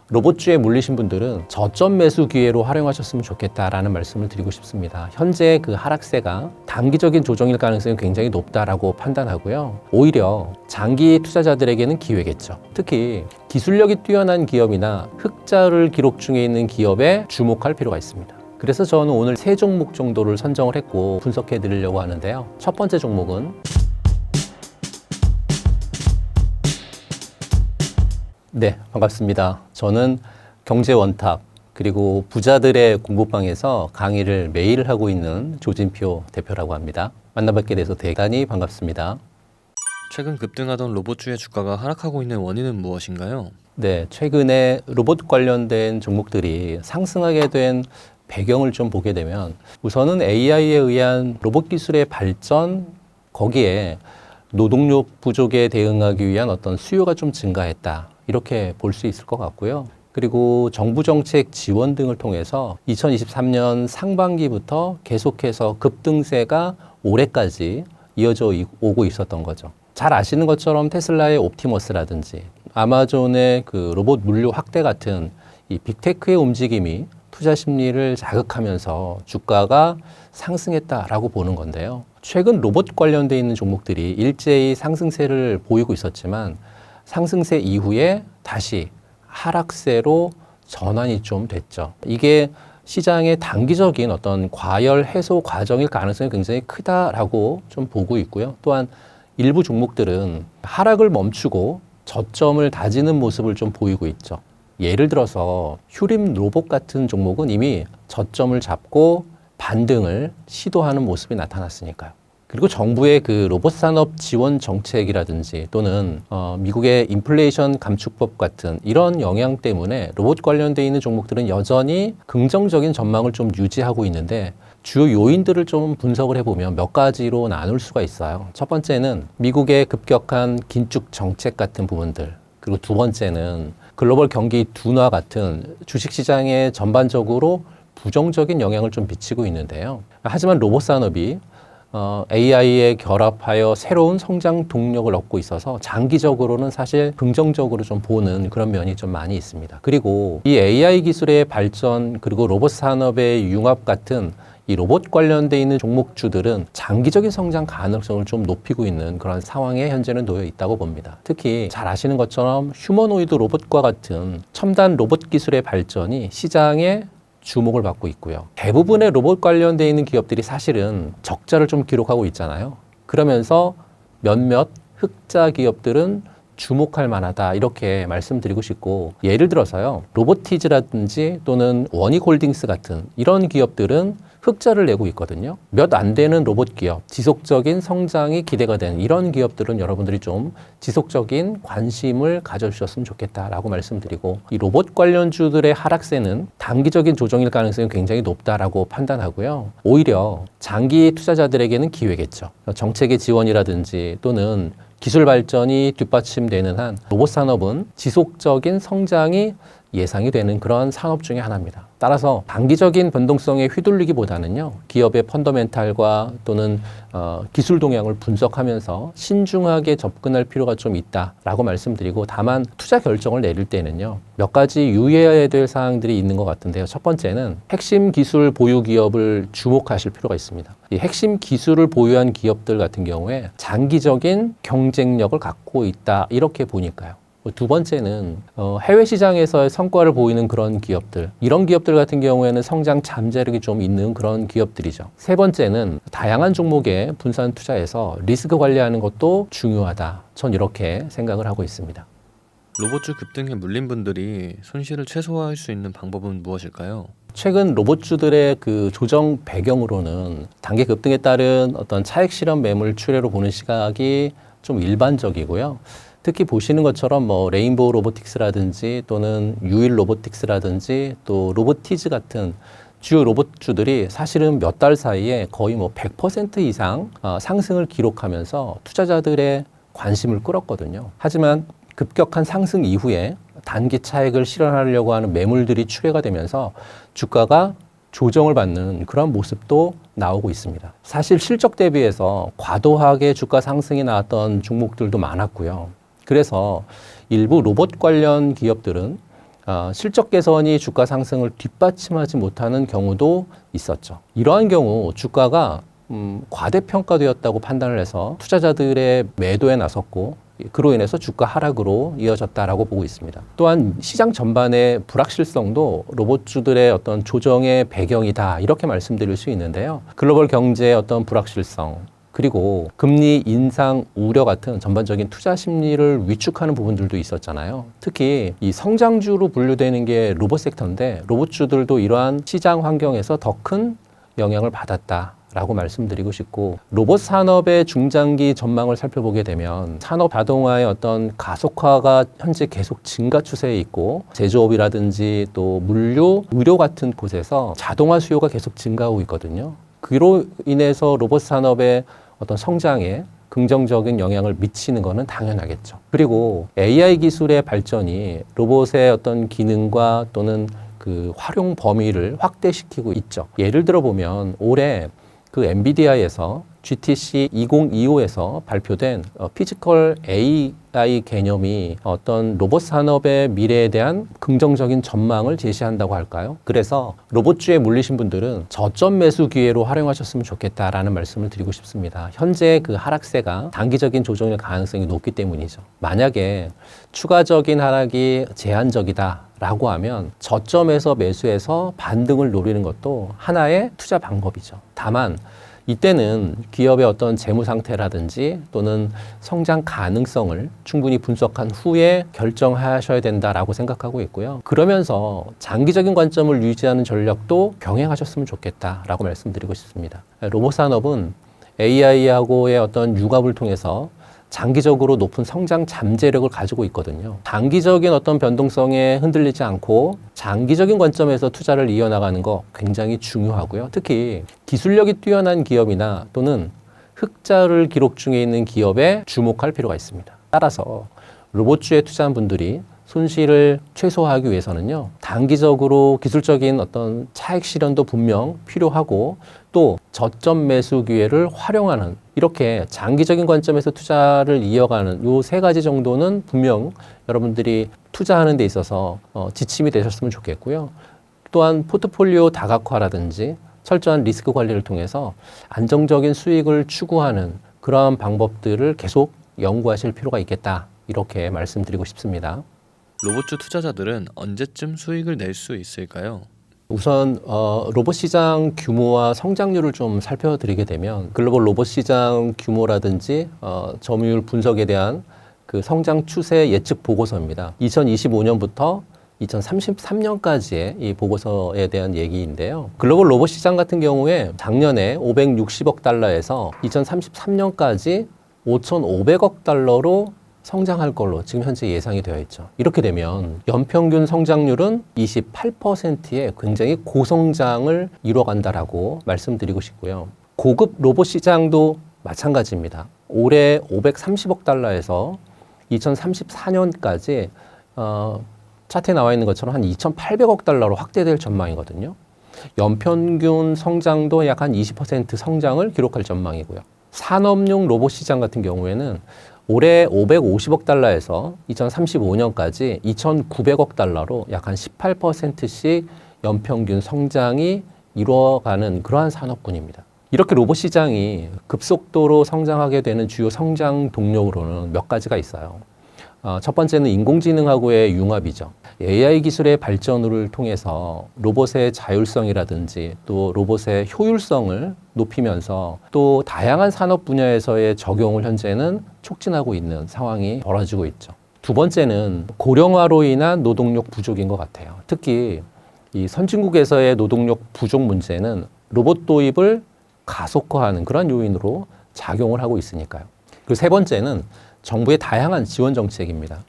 로봇주에 물리신 분들은 저점 매수 기회로 활용하셨으면 좋겠다라는 말씀을 드리고 싶습니다. 현재 그 하락세가 단기적인 조정일 가능성이 굉장히 높다라고 판단하고요. 오히려 장기 투자자들에게는 기회겠죠. 특히 기술력이 뛰어난 기업이나 흑자를 기록 중에 있는 기업에 주목할 필요가 있습니다. 그래서 저는 오늘 세 종목 정도를 선정을 했고 분석해 드리려고 하는데요. 첫 번째 종목은 네, 반갑습니다. 저는 경제원탑 그리고 부자들의 공부방에서 강의를 매일 하고 있는 조진표 대표라고 합니다. 만나뵙게 돼서 대단히 반갑습니다. 최근 급등하던 로봇주의 주가가 하락하고 있는 원인은 무엇인가요? 네, 최근에 로봇 관련된 종목들이 상승하게 된 배경을 좀 보게 되면 우선은 AI에 의한 로봇 기술의 발전, 거기에 노동력 부족에 대응하기 위한 어떤 수요가 좀 증가했다. 이렇게 볼 수 있을 것 같고요. 그리고 정부 정책 지원 등을 통해서 2023년 상반기부터 계속해서 급등세가 올해까지 이어져 오고 있었던 거죠. 잘 아시는 것처럼 테슬라의 옵티머스라든지 아마존의 그 로봇 물류 확대 같은 이 빅테크의 움직임이 투자 심리를 자극하면서 주가가 상승했다라고 보는 건데요. 최근 로봇 관련돼 있는 종목들이 일제히 상승세를 보이고 있었지만 상승세 이후에 다시 하락세로 전환이 좀 됐죠. 이게 시장의 단기적인 어떤 과열 해소 과정일 가능성이 굉장히 크다라고 좀 보고 있고요. 또한 일부 종목들은 하락을 멈추고 저점을 다지는 모습을 좀 보이고 있죠. 예를 들어서 휴림 로봇 같은 종목은 이미 저점을 잡고 반등을 시도하는 모습이 나타났으니까요. 그리고 정부의 그 로봇 산업 지원 정책이라든지 또는 미국의 인플레이션 감축법 같은 이런 영향 때문에 로봇 관련돼 있는 종목들은 여전히 긍정적인 전망을 좀 유지하고 있는데 주요 요인들을 좀 분석을 해보면 몇 가지로 나눌 수가 있어요. 첫 번째는 미국의 급격한 긴축 정책 같은 부분들, 그리고 두 번째는 글로벌 경기 둔화 같은 주식시장에 전반적으로 부정적인 영향을 좀 미치고 있는데요. 하지만 로봇 산업이 AI에 결합하여 새로운 성장 동력을 얻고 있어서 장기적으로는 사실 긍정적으로 좀 보는 그런 면이 좀 많이 있습니다. 그리고 이 AI 기술의 발전 그리고 로봇 산업의 융합 같은 이 로봇 관련돼 있는 종목주들은 장기적인 성장 가능성을 좀 높이고 있는 그런 상황에 현재는 놓여 있다고 봅니다. 특히 잘 아시는 것처럼 휴머노이드 로봇과 같은 첨단 로봇 기술의 발전이 시장에 주목을 받고 있고요. 대부분의 로봇 관련돼 있는 기업들이 사실은 적자를 좀 기록하고 있잖아요. 그러면서 몇몇 흑자 기업들은 주목할 만하다 이렇게 말씀드리고 싶고, 예를 들어서요, 로보티즈라든지 또는 원익홀딩스 같은 이런 기업들은 흑자를 내고 있거든요. 몇 안 되는 로봇 기업, 지속적인 성장이 기대가 되는 이런 기업들은 여러분들이 좀 지속적인 관심을 가져주셨으면 좋겠다라고 말씀드리고, 이 로봇 관련주들의 하락세는 단기적인 조정일 가능성이 굉장히 높다라고 판단하고요. 오히려 장기 투자자들에게는 기회겠죠. 정책의 지원이라든지 또는 기술 발전이 뒷받침되는 한 로봇 산업은 지속적인 성장이 예상이 되는 그런 산업 중에 하나입니다. 따라서 단기적인 변동성에 휘둘리기보다는요, 기업의 펀더멘탈과 또는 기술 동향을 분석하면서 신중하게 접근할 필요가 좀 있다라고 말씀드리고, 다만 투자 결정을 내릴 때는요, 몇 가지 유의해야 될 사항들이 있는 것 같은데요. 첫 번째는 핵심 기술 보유 기업을 주목하실 필요가 있습니다. 이 핵심 기술을 보유한 기업들 같은 경우에 장기적인 경쟁력을 갖고 있다 이렇게 보니까요. 두 번째는 해외 시장에서의 성과를 보이는 그런 기업들, 이런 기업들 같은 경우에는 성장 잠재력이 좀 있는 그런 기업들이죠. 세 번째는 다양한 종목에 분산 투자해서 리스크 관리하는 것도 중요하다. 전 이렇게 생각을 하고 있습니다. 로봇주 급등에 물린 분들이 손실을 최소화할 수 있는 방법은 무엇일까요? 최근 로봇주들의 그 조정 배경으로는 단기 급등에 따른 어떤 차익 실현 매물 추례로 보는 시각이 좀 일반적이고요. 특히 보시는 것처럼 뭐 레인보우 로보틱스라든지 또는 유일 로보틱스라든지 또 로보티즈 같은 주요 로봇주들이 사실은 몇 달 사이에 거의 뭐 100% 이상 상승을 기록하면서 투자자들의 관심을 끌었거든요. 하지만 급격한 상승 이후에 단기 차익을 실현하려고 하는 매물들이 출회가 되면서 주가가 조정을 받는 그런 모습도 나오고 있습니다. 사실 실적 대비해서 과도하게 주가 상승이 나왔던 종목들도 많았고요. 그래서 일부 로봇 관련 기업들은 실적 개선이 주가 상승을 뒷받침하지 못하는 경우도 있었죠. 이러한 경우 주가가 과대평가되었다고 판단을 해서 투자자들의 매도에 나섰고 그로 인해서 주가 하락으로 이어졌다라고 보고 있습니다. 또한 시장 전반의 불확실성도 로봇주들의 어떤 조정의 배경이다 이렇게 말씀드릴 수 있는데요. 글로벌 경제의 어떤 불확실성 그리고 금리 인상 우려 같은 전반적인 투자 심리를 위축하는 부분들도 있었잖아요. 특히 이 성장주로 분류되는 게 로봇 섹터인데 로봇주들도 이러한 시장 환경에서 더 큰 영향을 받았다라고 말씀드리고 싶고 로봇 산업의 중장기 전망을 살펴보게 되면 산업 자동화의 어떤 가속화가 현재 계속 증가 추세에 있고 제조업이라든지 또 물류, 의료 같은 곳에서 자동화 수요가 계속 증가하고 있거든요. 그로 인해서 로봇 산업의 어떤 성장에 긍정적인 영향을 미치는 것은 당연하겠죠. 그리고 AI 기술의 발전이 로봇의 어떤 기능과 또는 그 활용 범위를 확대시키고 있죠. 예를 들어 보면 올해 그 엔비디아에서 GTC 2025에서 발표된 피지컬 AI 개념이 어떤 로봇 산업의 미래에 대한 긍정적인 전망을 제시한다고 할까요? 그래서 로봇주에 물리신 분들은 저점 매수 기회로 활용하셨으면 좋겠다라는 말씀을 드리고 싶습니다. 현재 그 하락세가 단기적인 조정일 가능성이 높기 때문이죠. 만약에 추가적인 하락이 제한적이다라고 하면 저점에서 매수해서 반등을 노리는 것도 하나의 투자 방법이죠. 다만 이때는 기업의 어떤 재무 상태라든지 또는 성장 가능성을 충분히 분석한 후에 결정하셔야 된다라고 생각하고 있고요. 그러면서 장기적인 관점을 유지하는 전략도 병행하셨으면 좋겠다라고 말씀드리고 싶습니다. 로봇 산업은 AI하고의 어떤 융합을 통해서 장기적으로 높은 성장 잠재력을 가지고 있거든요. 단기적인 어떤 변동성에 흔들리지 않고 장기적인 관점에서 투자를 이어나가는 거 굉장히 중요하고요. 특히 기술력이 뛰어난 기업이나 또는 흑자를 기록 중에 있는 기업에 주목할 필요가 있습니다. 따라서 로봇주에 투자한 분들이 손실을 최소화하기 위해서는요, 단기적으로 기술적인 어떤 차익 실현도 분명 필요하고 또 저점 매수 기회를 활용하는 이렇게 장기적인 관점에서 투자를 이어가는 요 세 가지 정도는 분명 여러분들이 투자하는 데 있어서 지침이 되셨으면 좋겠고요. 또한 포트폴리오 다각화라든지 철저한 리스크 관리를 통해서 안정적인 수익을 추구하는 그러한 방법들을 계속 연구하실 필요가 있겠다. 이렇게 말씀드리고 싶습니다. 로봇주 투자자들은 언제쯤 수익을 낼 수 있을까요? 우선 로봇 시장 규모와 성장률을 좀 살펴드리게 되면 글로벌 로봇 시장 규모라든지 점유율 분석에 대한 그 성장 추세 예측 보고서입니다. 2025년부터 2033년까지의 이 보고서에 대한 얘기인데요. 글로벌 로봇 시장 같은 경우에 작년에 560억 달러에서 2033년까지 5,500억 달러로 성장할 걸로 지금 현재 예상이 되어 있죠. 이렇게 되면 연평균 성장률은 28%의 굉장히 고성장을 이뤄간다라고 말씀드리고 싶고요. 고급 로봇 시장도 마찬가지입니다. 올해 530억 달러에서 2034년까지 차트에 나와 있는 것처럼 한 2,800억 달러로 확대될 전망이거든요. 연평균 성장도 약 한 20% 성장을 기록할 전망이고요. 산업용 로봇 시장 같은 경우에는 올해 550억 달러에서 2035년까지 2,900억 달러로 약 한 18%씩 연평균 성장이 이루어가는 그러한 산업군입니다. 이렇게 로봇 시장이 급속도로 성장하게 되는 주요 성장 동력으로는 몇 가지가 있어요. 첫 번째는 인공지능하고의 융합이죠. AI 기술의 발전을 통해서 로봇의 자율성이라든지 또 로봇의 효율성을 높이면서 또 다양한 산업 분야에서의 적용을 현재는 촉진하고 있는 상황이 벌어지고 있죠. 두 번째는 고령화로 인한 노동력 부족인 것 같아요. 특히 이 선진국에서의 노동력 부족 문제는 로봇 도입을 가속화하는 그런 요인으로 작용을 하고 있으니까요. 그리고 세 번째는 정부의 다양한 지원 정책입니다.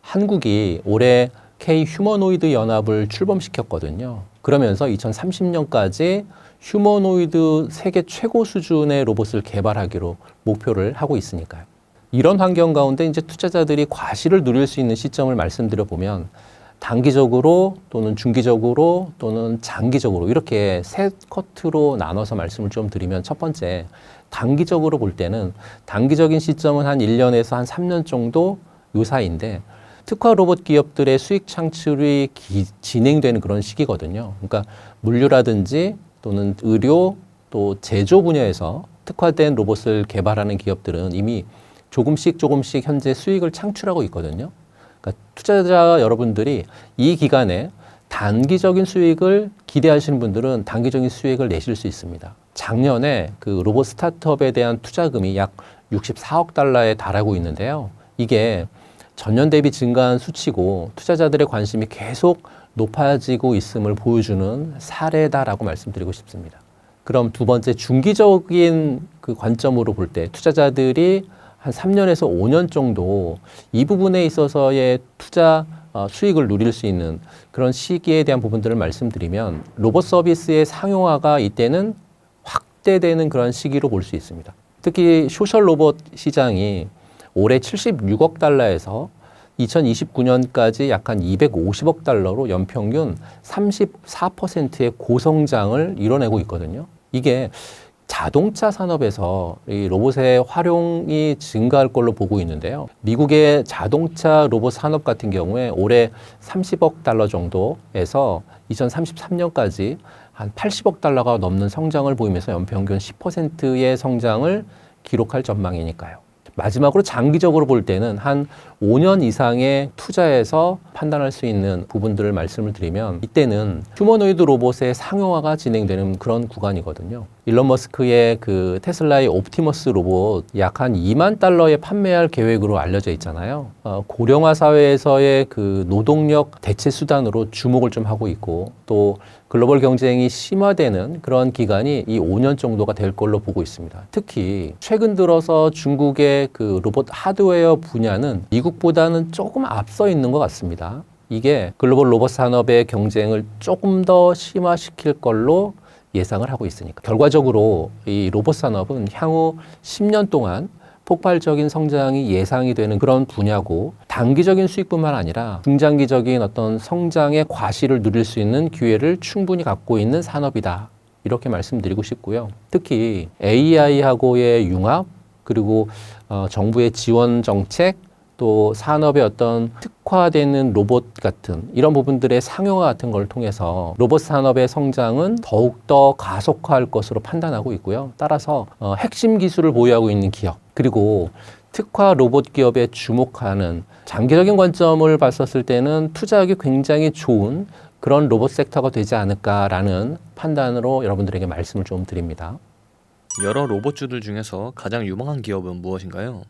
한국이 올해 K 휴머노이드 연합을 출범시켰거든요. 그러면서 2030년까지 휴머노이드 세계 최고 수준의 로봇을 개발하기로 목표를 하고 있으니까요. 이런 환경 가운데 이제 투자자들이 과실을 누릴 수 있는 시점을 말씀드려 보면 단기적으로 또는 중기적으로 또는 장기적으로 이렇게 세 커트로 나눠서 말씀을 좀 드리면 첫 번째, 단기적으로 볼 때는 단기적인 시점은 한 1년에서 한 3년 정도 요 사이인데 특화 로봇 기업들의 수익 창출이 진행되는 그런 시기거든요. 그러니까 물류라든지 또는 의료 또 제조 분야에서 특화된 로봇을 개발하는 기업들은 이미 조금씩 현재 수익을 창출하고 있거든요. 그러니까 투자자 여러분들이 이 기간에 단기적인 수익을 기대하시는 분들은 단기적인 수익을 내실 수 있습니다. 작년에 그 로봇 스타트업에 대한 투자금이 약 64억 달러에 달하고 있는데요. 이게 전년 대비 증가한 수치고 투자자들의 관심이 계속 높아지고 있음을 보여주는 사례다라고 말씀드리고 싶습니다. 그럼 두 번째 중기적인 그 관점으로 볼 때 투자자들이 한 3년에서 5년 정도 이 부분에 있어서의 투자 수익을 누릴 수 있는 그런 시기에 대한 부분들을 말씀드리면 로봇 서비스의 상용화가 이때는 확대되는 그런 시기로 볼 수 있습니다. 특히 소셜 로봇 시장이 올해 76억 달러에서 2029년까지 약 한 250억 달러로 연평균 34%의 고성장을 이뤄내고 있거든요. 이게 자동차 산업에서 이 로봇의 활용이 증가할 걸로 보고 있는데요. 미국의 자동차 로봇 산업 같은 경우에 올해 30억 달러 정도에서 2033년까지 한 80억 달러가 넘는 성장을 보이면서 연평균 10%의 성장을 기록할 전망이니까요. 마지막으로 장기적으로 볼 때는 한 5년 이상의 투자에서 판단할 수 있는 부분들을 말씀을 드리면 이때는 휴머노이드 로봇의 상용화가 진행되는 그런 구간이거든요. 일론 머스크의 그 테슬라의 옵티머스 로봇 약 한 2만 달러에 판매할 계획으로 알려져 있잖아요. 고령화 사회에서의 그 노동력 대체 수단으로 주목을 좀 하고 있고 또 글로벌 경쟁이 심화되는 그런 기간이 이 5년 정도가 될 걸로 보고 있습니다. 특히 최근 들어서 중국의 그 로봇 하드웨어 분야는 미국보다는 조금 앞서 있는 것 같습니다. 이게 글로벌 로봇 산업의 경쟁을 조금 더 심화시킬 걸로 예상을 하고 있으니까. 결과적으로 이 로봇 산업은 향후 10년 동안 폭발적인 성장이 예상이 되는 그런 분야고 단기적인 수익뿐만 아니라 중장기적인 어떤 성장의 과실을 누릴 수 있는 기회를 충분히 갖고 있는 산업이다. 이렇게 말씀드리고 싶고요. 특히 AI하고의 융합 그리고 정부의 지원 정책 또 산업의 어떤 특화되는 로봇 같은 이런 부분들의 상용화 같은 걸 통해서 로봇 산업의 성장은 더욱더 가속화할 것으로 판단하고 있고요. 따라서 핵심 기술을 보유하고 있는 기업 그리고 특화 로봇 기업에 주목하는 장기적인 관점을 봤었을 때는 투자하기 굉장히 좋은 그런 로봇 섹터가 되지 않을까라는 판단으로 여러분들에게 말씀을 좀 드립니다. 여러 로봇주들 중에서 가장 유망한 기업은 무엇인가요?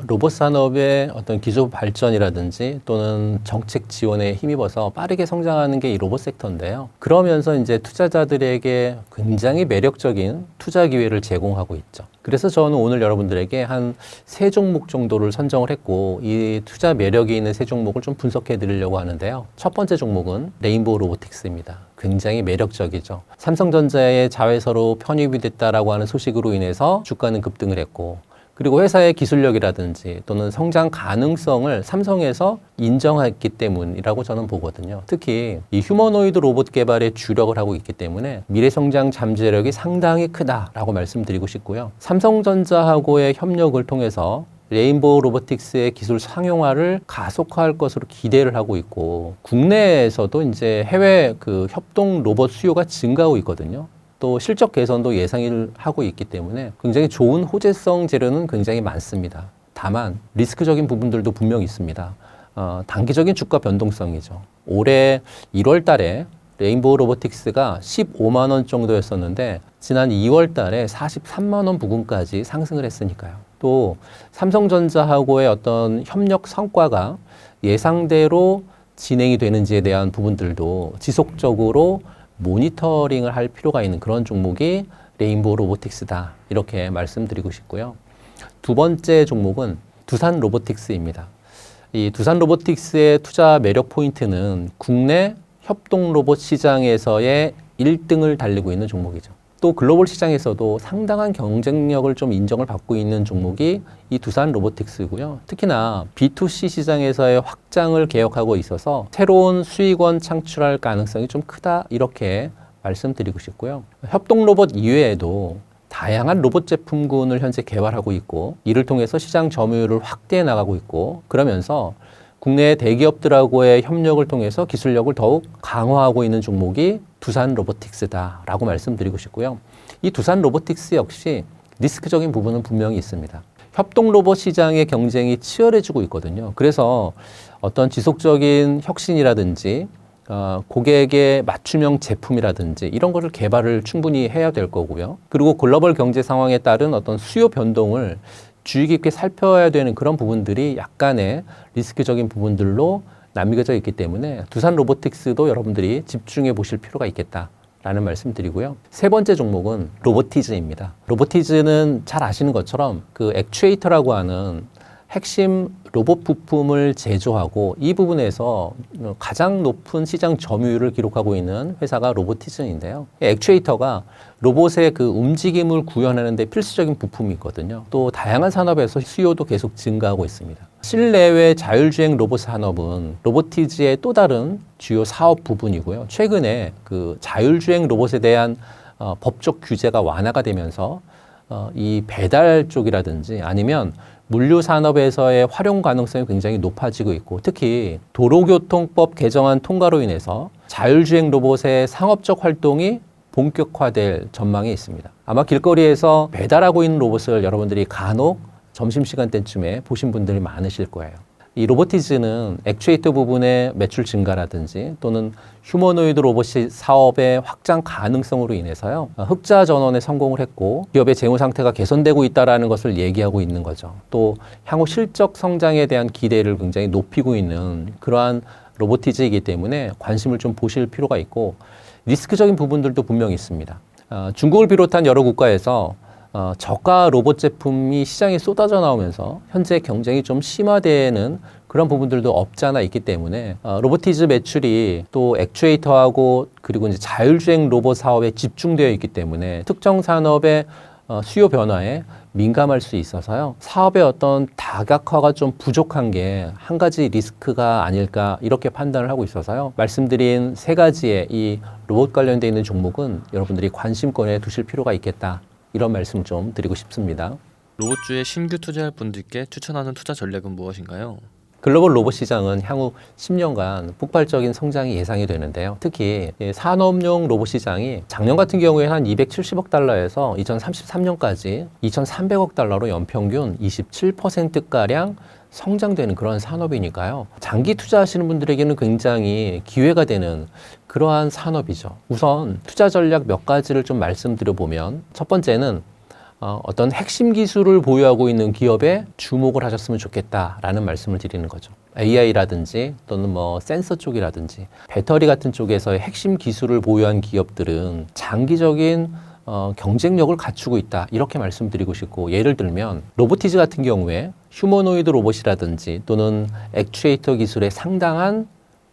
로봇 산업의 어떤 기술 발전이라든지 또는 정책 지원에 힘입어서 빠르게 성장하는 게 이 로봇 섹터인데요. 그러면서 이제 투자자들에게 굉장히 매력적인 투자 기회를 제공하고 있죠. 그래서 저는 오늘 여러분들에게 한 세 종목 정도를 선정을 했고 이 투자 매력이 있는 세 종목을 좀 분석해 드리려고 하는데요. 첫 번째 종목은 레인보우 로보틱스입니다. 굉장히 매력적이죠. 삼성전자의 자회사로 편입이 됐다라고 하는 소식으로 인해서 주가는 급등을 했고 그리고 회사의 기술력이라든지 또는 성장 가능성을 삼성에서 인정했기 때문이라고 저는 보거든요. 특히 이 휴머노이드 로봇 개발에 주력을 하고 있기 때문에 미래 성장 잠재력이 상당히 크다라고 말씀드리고 싶고요. 삼성전자하고의 협력을 통해서 레인보우 로보틱스의 기술 상용화를 가속화할 것으로 기대를 하고 있고 국내에서도 이제 해외 그 협동 로봇 수요가 증가하고 있거든요. 또 실적 개선도 예상을 하고 있기 때문에 굉장히 좋은 호재성 재료는 굉장히 많습니다. 다만 리스크적인 부분들도 분명히 있습니다. 단기적인 주가 변동성이죠. 올해 1월 달에 레인보우 로보틱스가 15만 원 정도였었는데 지난 2월 달에 43만 원 부근까지 상승을 했으니까요. 또 삼성전자하고의 어떤 협력 성과가 예상대로 진행이 되는지에 대한 부분들도 지속적으로 모니터링을 할 필요가 있는 그런 종목이 레인보우 로보틱스다. 이렇게 말씀드리고 싶고요. 두 번째 종목은 두산 로보틱스입니다. 이 두산 로보틱스의 투자 매력 포인트는 국내 협동 로봇 시장에서의 1등을 달리고 있는 종목이죠. 또 글로벌 시장에서도 상당한 경쟁력을 좀 인정을 받고 있는 종목이 이 두산 로보틱스고요. 특히나 B2C 시장에서의 확장을 계획하고 있어서 새로운 수익원 창출할 가능성이 좀 크다 이렇게 말씀드리고 싶고요. 협동 로봇 이외에도 다양한 로봇 제품군을 현재 개발하고 있고 이를 통해서 시장 점유율을 확대해 나가고 있고 그러면서 국내 대기업들하고의 협력을 통해서 기술력을 더욱 강화하고 있는 종목이 두산 로보틱스다라고 말씀드리고 싶고요. 이 두산 로보틱스 역시 리스크적인 부분은 분명히 있습니다. 협동 로봇 시장의 경쟁이 치열해지고 있거든요. 그래서 어떤 지속적인 혁신이라든지 고객의 맞춤형 제품이라든지 이런 거를 개발을 충분히 해야 될 거고요. 그리고 글로벌 경제 상황에 따른 어떤 수요 변동을 주의 깊게 살펴야 되는 그런 부분들이 약간의 리스크적인 부분들로 남겨져 있기 때문에 두산 로보틱스도 여러분들이 집중해 보실 필요가 있겠다라는 말씀 드리고요. 세 번째 종목은 로보티즈입니다. 로보티즈는 잘 아시는 것처럼 그 액추에이터라고 하는 핵심 로봇 부품을 제조하고 이 부분에서 가장 높은 시장 점유율을 기록하고 있는 회사가 로보티즌인데요. 액추에이터가 로봇의 그 움직임을 구현하는 데 필수적인 부품이 있거든요. 또 다양한 산업에서 수요도 계속 증가하고 있습니다. 실내외 자율주행 로봇 산업은 로보티즈의 또 다른 주요 사업 부분이고요. 최근에 그 자율주행 로봇에 대한 법적 규제가 완화가 되면서 이 배달 쪽이라든지 아니면 물류 산업에서의 활용 가능성이 굉장히 높아지고 있고 특히 도로교통법 개정안 통과로 인해서 자율주행 로봇의 상업적 활동이 본격화될 전망이 있습니다. 아마 길거리에서 배달하고 있는 로봇을 여러분들이 간혹 점심시간대쯤에 보신 분들이 많으실 거예요. 이 로보티즈는 액추에이터 부분의 매출 증가라든지 또는 휴머노이드 로봇 사업의 확장 가능성으로 인해서요. 흑자 전환에 성공을 했고 기업의 재무 상태가 개선되고 있다는 것을 얘기하고 있는 거죠. 또 향후 실적 성장에 대한 기대를 굉장히 높이고 있는 그러한 로보티즈이기 때문에 관심을 좀 보실 필요가 있고 리스크적인 부분들도 분명히 있습니다. 중국을 비롯한 여러 국가에서 저가 로봇 제품이 시장에 쏟아져 나오면서 현재 경쟁이 좀 심화되는 그런 부분들도 없지 않아 있기 때문에 로보티즈 매출이 또 액추에이터하고 그리고 이제 자율주행 로봇 사업에 집중되어 있기 때문에 특정 산업의 수요 변화에 민감할 수 있어서요. 사업의 어떤 다각화가 좀 부족한 게 한 가지 리스크가 아닐까 이렇게 판단을 하고 있어서요. 말씀드린 세 가지의 이 로봇 관련되어 있는 종목은 여러분들이 관심권에 두실 필요가 있겠다. 이런 말씀 좀 드리고 싶습니다. 로봇주에 신규 투자할 분들께 추천하는 투자 전략은 무엇인가요? 글로벌 로봇 시장은 향후 10년간 폭발적인 성장이 예상이 되는데요. 특히 산업용 로봇 시장이 작년 같은 경우에 한 270억 달러에서 2033년까지 2,300억 달러로 연평균 27%가량 성장되는 그런 산업이니까요. 장기 투자하시는 분들에게는 굉장히 기회가 되는 그러한 산업이죠. 우선 투자 전략 몇 가지를 좀 말씀드려 보면 첫 번째는 어떤 핵심 기술을 보유하고 있는 기업에 주목을 하셨으면 좋겠다라는 말씀을 드리는 거죠. AI라든지 또는 뭐 센서 쪽이라든지 배터리 같은 쪽에서의 핵심 기술을 보유한 기업들은 장기적인 경쟁력을 갖추고 있다 이렇게 말씀드리고 싶고 예를 들면 로보티즈 같은 경우에 휴머노이드 로봇이라든지 또는 액추에이터 기술에 상당한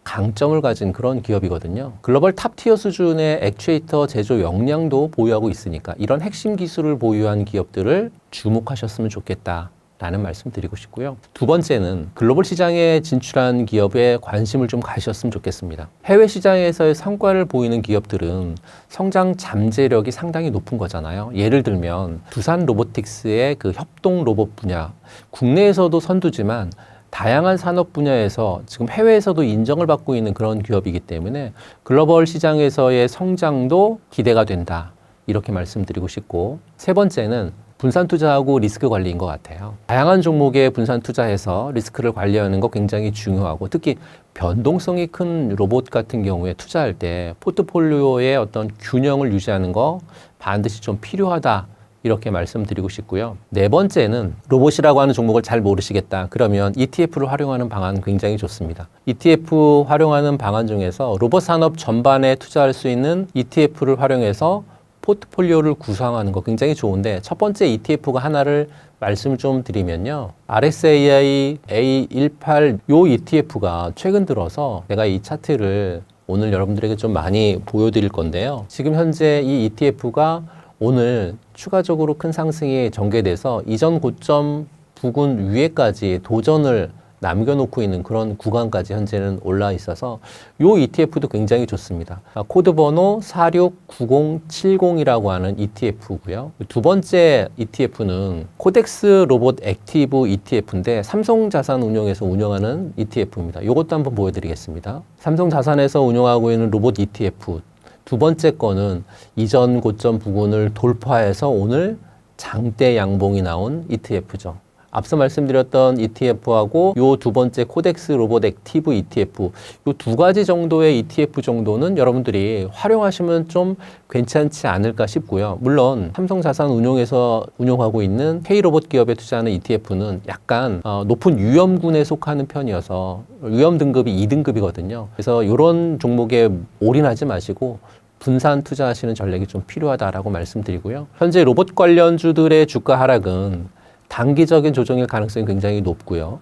강점을 가진 그런 기업이거든요. 글로벌 탑티어 수준의 액추에이터 제조 역량도 보유하고 있으니까 이런 핵심 기술을 보유한 기업들을 주목하셨으면 좋겠다라는 말씀 드리고 싶고요. 두 번째는 글로벌 시장에 진출한 기업에 관심을 좀 가셨으면 좋겠습니다. 해외 시장에서의 성과를 보이는 기업들은 성장 잠재력이 상당히 높은 거잖아요. 예를 들면 두산 로보틱스의 그 협동 로봇 분야, 국내에서도 선두지만 다양한 산업 분야에서 지금 해외에서도 인정을 받고 있는 그런 기업이기 때문에 글로벌 시장에서의 성장도 기대가 된다. 이렇게 말씀드리고 싶고 세 번째는 분산 투자하고 리스크 관리인 것 같아요. 다양한 종목에 분산 투자해서 리스크를 관리하는 거 굉장히 중요하고 특히 변동성이 큰 로봇 같은 경우에 투자할 때 포트폴리오의 어떤 균형을 유지하는 거 반드시 좀 필요하다. 이렇게 말씀드리고 싶고요. 네 번째는 로봇이라고 하는 종목을 잘 모르시겠다. 그러면 ETF를 활용하는 방안 굉장히 좋습니다. ETF 활용하는 방안 중에서 로봇 산업 전반에 투자할 수 있는 ETF를 활용해서 포트폴리오를 구성하는 거 굉장히 좋은데 첫 번째 ETF가 하나를 말씀을 좀 드리면요. RSAI A18 요 ETF가 최근 들어서 제가 이 차트를 오늘 여러분들에게 좀 많이 보여드릴 건데요. 지금 현재 이 ETF가 오늘 추가적으로 큰 상승이 전개돼서 이전 고점 부근 위에까지 도전을 남겨놓고 있는 그런 구간까지 현재는 올라 있어서 요 ETF도 굉장히 좋습니다. 코드 번호 469070이라고 하는 ETF고요. 두 번째 ETF는 코덱스 로봇 액티브 ETF인데 삼성자산운용에서 운영하는 ETF입니다. 이것도 한번 보여드리겠습니다. 삼성자산에서 운영하고 있는 로봇 ETF 두 번째 거는 이전 고점 부근을 돌파해서 오늘 장대 양봉이 나온 ETF죠. 앞서 말씀드렸던 ETF하고 요 두 번째 코덱스 로봇 액티브 ETF 요 두 가지 정도의 ETF 정도는 여러분들이 활용하시면 좀 괜찮지 않을까 싶고요. 물론 삼성자산운용에서 운용하고 있는 K로봇 기업에 투자하는 ETF는 약간 높은 위험군에 속하는 편이어서 위험 등급이 2등급이거든요. 그래서 이런 종목에 올인하지 마시고 분산 투자하시는 전략이 좀 필요하다라고 말씀드리고요. 현재 로봇 관련주들의 주가 하락은 단기적인 조정일 가능성이 굉장히 높고요.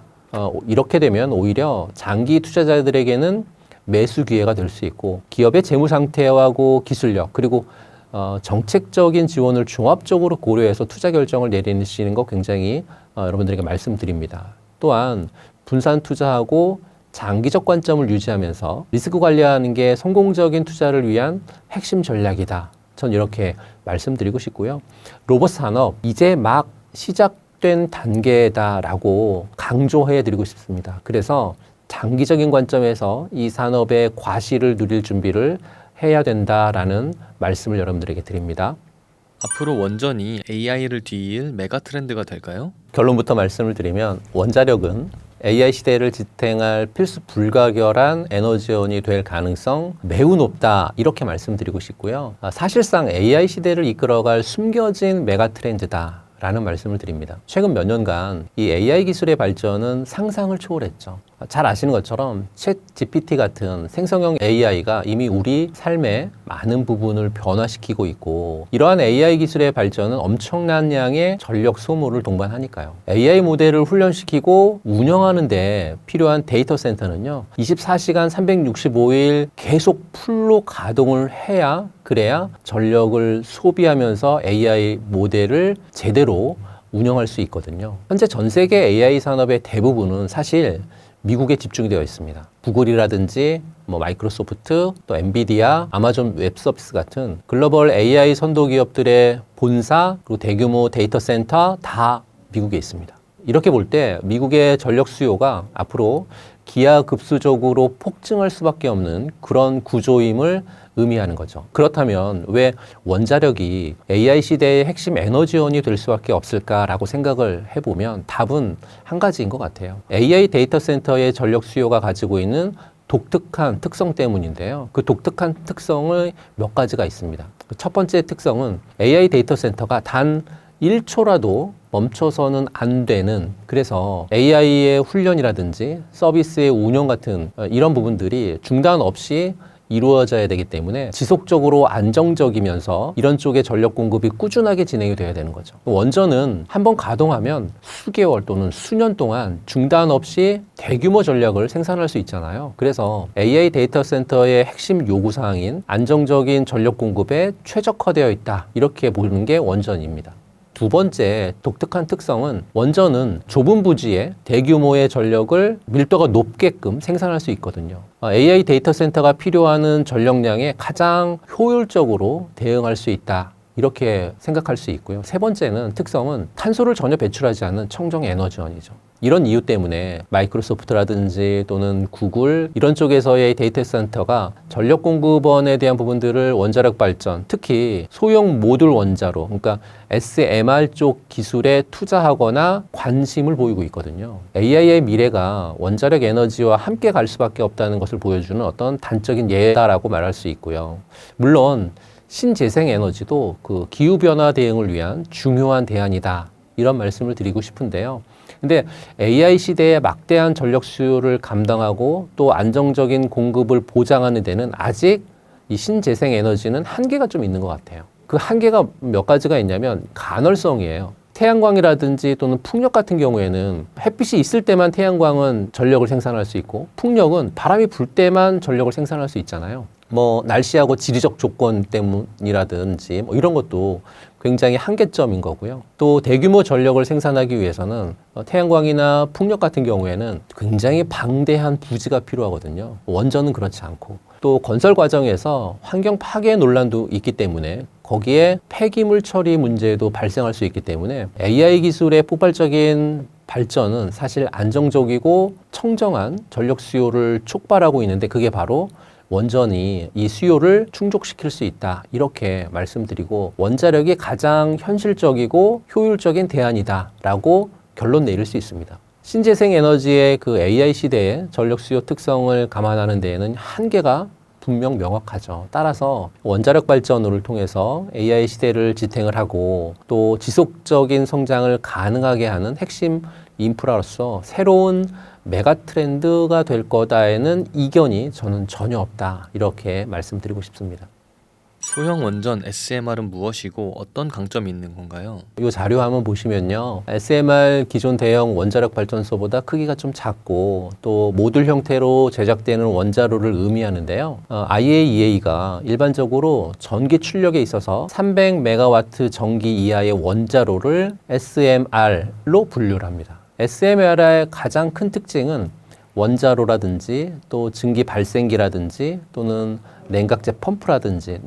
이렇게 되면 오히려 장기 투자자들에게는 매수 기회가 될 수 있고 기업의 재무 상태하고 기술력 그리고 정책적인 지원을 종합적으로 고려해서 투자 결정을 내리시는 거 굉장히 여러분들에게 말씀드립니다. 또한 분산 투자하고 장기적 관점을 유지하면서 리스크 관리하는 게 성공적인 투자를 위한 핵심 전략이다. 전 이렇게 말씀드리고 싶고요. 로봇 산업 이제 막 시작된 단계다라고 강조해 드리고 싶습니다. 그래서 장기적인 관점에서 이 산업의 과실을 누릴 준비를 해야 된다라는 말씀을 여러분들에게 드립니다. 앞으로 원전이 AI를 뒤이을 메가 트렌드가 될까요? 결론부터 말씀을 드리면 원자력은 AI 시대를 지탱할 필수 불가결한 에너지원이 될 가능성 매우 높다 이렇게 말씀드리고 싶고요. 사실상 AI 시대를 이끌어갈 숨겨진 메가 트렌드다 라는 말씀을 드립니다. 최근 몇 년간 이 AI 기술의 발전은 상상을 초월했죠. 잘 아시는 것처럼 챗 GPT 같은 생성형 AI가 이미 우리 삶의 많은 부분을 변화시키고 있고 이러한 AI 기술의 발전은 엄청난 양의 전력 소모를 동반하니까요. AI 모델을 훈련시키고 운영하는 데 필요한 데이터 센터는요. 24시간 365일 계속 풀로 가동을 해야 그래야 전력을 소비하면서 AI 모델을 제대로 운영할 수 있거든요. 현재 전 세계 AI 산업의 대부분은 사실 미국에 집중이 되어 있습니다. 구글이라든지 마이크로소프트, 또 엔비디아, 아마존 웹서비스 같은 글로벌 AI 선도 기업들의 본사 그리고 대규모 데이터 센터 다 미국에 있습니다. 이렇게 볼 때 미국의 전력 수요가 앞으로 기하급수적으로 폭증할 수밖에 없는 그런 구조임을 의미하는 거죠. 그렇다면 왜 원자력이 AI 시대의 핵심 에너지원이 될 수밖에 없을까라고 생각을 해보면 답은 한 가지인 것 같아요. AI 데이터 센터의 전력 수요가 가지고 있는 독특한 특성 때문인데요. 그 독특한 특성의 몇 가지가 있습니다. 첫 번째 특성은 AI 데이터 센터가 단 1초라도 멈춰서는 안 되는 그래서 AI의 훈련이라든지 서비스의 운영 같은 이런 부분들이 중단 없이 이루어져야 되기 때문에 지속적으로 안정적이면서 이런 쪽의 전력 공급이 꾸준하게 진행이 돼야 되는 거죠. 원전은 한번 가동하면 수개월 또는 수년 동안 중단 없이 대규모 전력을 생산할 수 있잖아요. 그래서 AI 데이터 센터의 핵심 요구사항인 안정적인 전력 공급에 최적화되어 있다. 이렇게 보는 게 원전입니다. 두 번째 독특한 특성은 원전은 좁은 부지에 대규모의 전력을 밀도가 높게끔 생산할 수 있거든요. AI 데이터 센터가 필요하는 전력량에 가장 효율적으로 대응할 수 있다. 이렇게 생각할 수 있고요. 세 번째는 특성은 탄소를 전혀 배출하지 않는 청정 에너지원이죠. 이런 이유 때문에 마이크로소프트라든지 또는 구글 이런 쪽에서의 데이터 센터가 전력 공급원에 대한 부분들을 원자력 발전, 특히 소형 모듈 원자로, 그러니까 SMR 쪽 기술에 투자하거나 관심을 보이고 있거든요. AI의 미래가 원자력 에너지와 함께 갈 수밖에 없다는 것을 보여주는 어떤 단적인 예다라고 말할 수 있고요. 물론 신재생 에너지도 그 기후변화 대응을 위한 중요한 대안이다. 이런 말씀을 드리고 싶은데요. 근데 AI 시대의 막대한 전력 수요를 감당하고 또 안정적인 공급을 보장하는 데는 아직 이 신재생 에너지는 한계가 좀 있는 것 같아요. 그 한계가 몇 가지가 있냐면 간헐성이에요. 태양광이라든지 또는 풍력 같은 경우에는 햇빛이 있을 때만 태양광은 전력을 생산할 수 있고 풍력은 바람이 불 때만 전력을 생산할 수 있잖아요. 뭐 날씨하고 지리적 조건 때문이라든지 뭐 이런 것도 굉장히 한계점인 거고요. 또 대규모 전력을 생산하기 위해서는 태양광이나 풍력 같은 경우에는 굉장히 방대한 부지가 필요하거든요. 원전은 그렇지 않고 또 건설 과정에서 환경 파괴 논란도 있기 때문에 거기에 폐기물 처리 문제도 발생할 수 있기 때문에 AI 기술의 폭발적인 발전은 사실 안정적이고 청정한 전력 수요를 촉발하고 있는데 그게 바로 원전이 이 수요를 충족시킬 수 있다. 이렇게 말씀드리고 원자력이 가장 현실적이고 효율적인 대안이다라고 결론 내릴 수 있습니다. 신재생 에너지의 그 AI 시대의 전력 수요 특성을 감안하는 데에는 한계가 분명 명확하죠. 따라서 원자력 발전을 통해서 AI 시대를 지탱을 하고 또 지속적인 성장을 가능하게 하는 핵심 인프라로서 새로운 메가 트렌드가 될 거다에는 이견이 저는 전혀 없다. 이렇게 말씀드리고 싶습니다. 소형 원전 SMR은 무엇이고 어떤 강점이 있는 건가요? 이 자료 한번 보시면요. SMR 기존 대형 원자력 발전소보다 크기가 좀 작고 또 모듈 형태로 제작되는 원자로를 의미하는데요. IAEA가 일반적으로 전기 출력에 있어서 300메가와트 전기 이하의 원자로를 SMR로 분류를 합니다. SMR의 가장 큰 특징은 원자로라든지 또 증기 발생기라든지 또는 냉각제 펌프라든지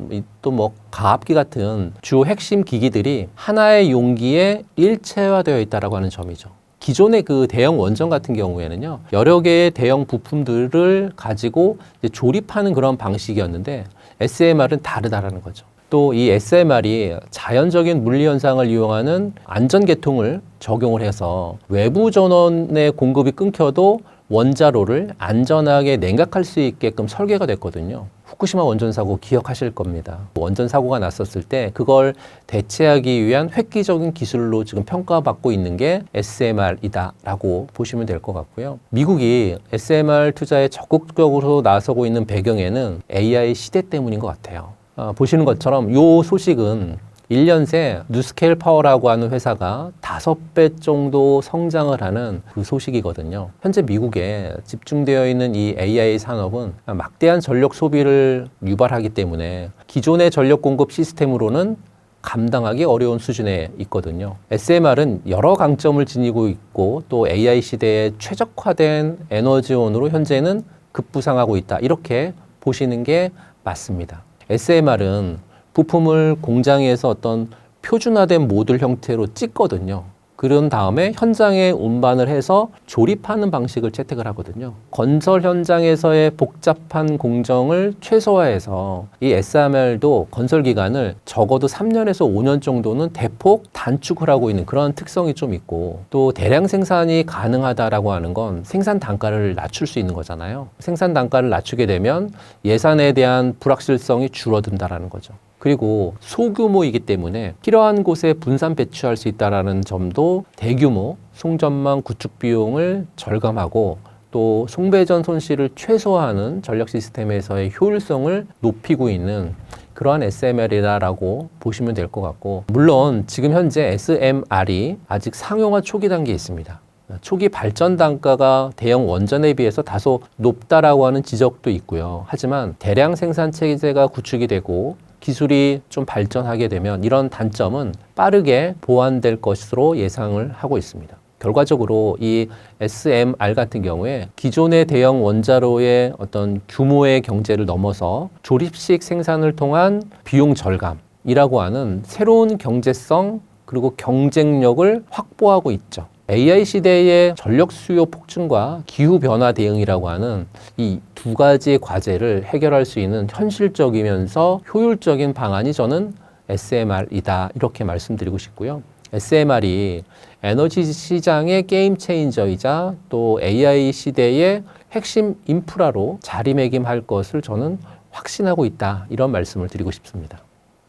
또 뭐 가압기 같은 주요 핵심 기기들이 하나의 용기에 일체화되어 있다라고 하는 점이죠. 기존의 그 대형 원전 같은 경우에는요, 여러 개의 대형 부품들을 가지고 이제 조립하는 그런 방식이었는데 SMR은 다르다라는 거죠. 또 이 SMR이 자연적인 물리 현상을 이용하는 안전 계통을 적용을 해서 외부 전원의 공급이 끊겨도 원자로를 안전하게 냉각할 수 있게끔 설계가 됐거든요. 후쿠시마 원전 사고 기억하실 겁니다. 원전 사고가 났었을 때 그걸 대체하기 위한 획기적인 기술로 지금 평가받고 있는 게 SMR이다라고 보시면 될 것 같고요. 미국이 SMR 투자에 적극적으로 나서고 있는 배경에는 AI 시대 때문인 것 같아요. 보시는 것처럼 이 소식은 1년 새 뉴스케일 파워라고 하는 회사가 5배 정도 성장을 하는 그 소식이거든요. 현재 미국에 집중되어 있는 이 AI 산업은 막대한 전력 소비를 유발하기 때문에 기존의 전력 공급 시스템으로는 감당하기 어려운 수준에 있거든요. SMR은 여러 강점을 지니고 있고 또 AI 시대에 최적화된 에너지원으로 현재는 급부상하고 있다. 이렇게 보시는 게 맞습니다. SMR은 부품을 공장에서 어떤 표준화된 모듈 형태로 찍거든요. 그런 다음에 현장에 운반을 해서 조립하는 방식을 채택을 하거든요. 건설 현장에서의 복잡한 공정을 최소화해서 이 SMR도 건설 기간을 적어도 3년에서 5년 정도는 대폭 단축을 하고 있는 그런 특성이 좀 있고 또 대량 생산이 가능하다라고 하는 건 생산 단가를 낮출 수 있는 거잖아요. 생산 단가를 낮추게 되면 예산에 대한 불확실성이 줄어든다라는 거죠. 그리고 소규모이기 때문에 필요한 곳에 분산 배치할 수 있다는 점도 대규모 송전망 구축 비용을 절감하고 또 송배전 손실을 최소화하는 전력 시스템에서의 효율성을 높이고 있는 그러한 SMR이다라고 보시면 될 것 같고 물론 지금 현재 SMR이 아직 상용화 초기 단계에 있습니다. 초기 발전 단가가 대형 원전에 비해서 다소 높다라고 하는 지적도 있고요. 하지만 대량 생산 체제가 구축이 되고 기술이 좀 발전하게 되면 이런 단점은 빠르게 보완될 것으로 예상을 하고 있습니다. 결과적으로 이 SMR 같은 경우에 기존의 대형 원자로의 어떤 규모의 경제를 넘어서 조립식 생산을 통한 비용 절감이라고 하는 새로운 경제성 그리고 경쟁력을 확보하고 있죠. AI 시대의 전력 수요 폭증과 기후 변화 대응이라고 하는 이 두 가지의 과제를 해결할 수 있는 현실적이면서 효율적인 방안이 저는 SMR이다 이렇게 말씀드리고 싶고요. SMR이 에너지 시장의 게임 체인저이자 또 AI 시대의 핵심 인프라로 자리매김할 것을 저는 확신하고 있다 이런 말씀을 드리고 싶습니다.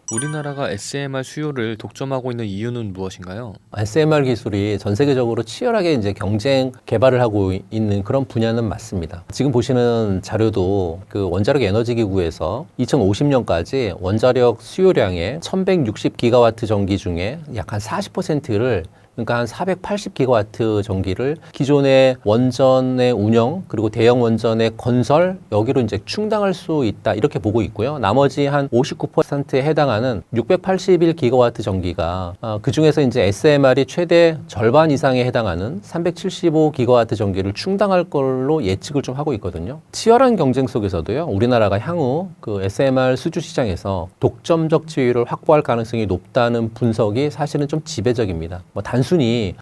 우리나라가 SMR 수요를 독점하고 있는 이유는 무엇인가요? SMR 기술이 전 세계적으로 치열하게 이제 경쟁 개발을 하고 있는 그런 분야는 맞습니다. 지금 보시는 자료도 그 원자력 에너지 기구에서 2050년까지 원자력 수요량의 1160기가와트 전기 중에 약 한 40%를 그러니까 한 480기가와트 전기를 기존의 원전의 운영 그리고 대형 원전의 건설 여기로 이제 충당할 수 있다 이렇게 보고 있고요. 나머지 한 59%에 해당하는 681기가와트 전기가 그 중에서 이제 SMR이 최대 절반 이상에 해당하는 375기가와트 전기를 충당할 걸로 예측을 좀 하고 있거든요. 치열한 경쟁 속에서도요. 우리나라가 향후 그 SMR 수주 시장에서 독점적 지위를 확보할 가능성이 높다는 분석이 사실은 좀 지배적입니다. 뭐 단순히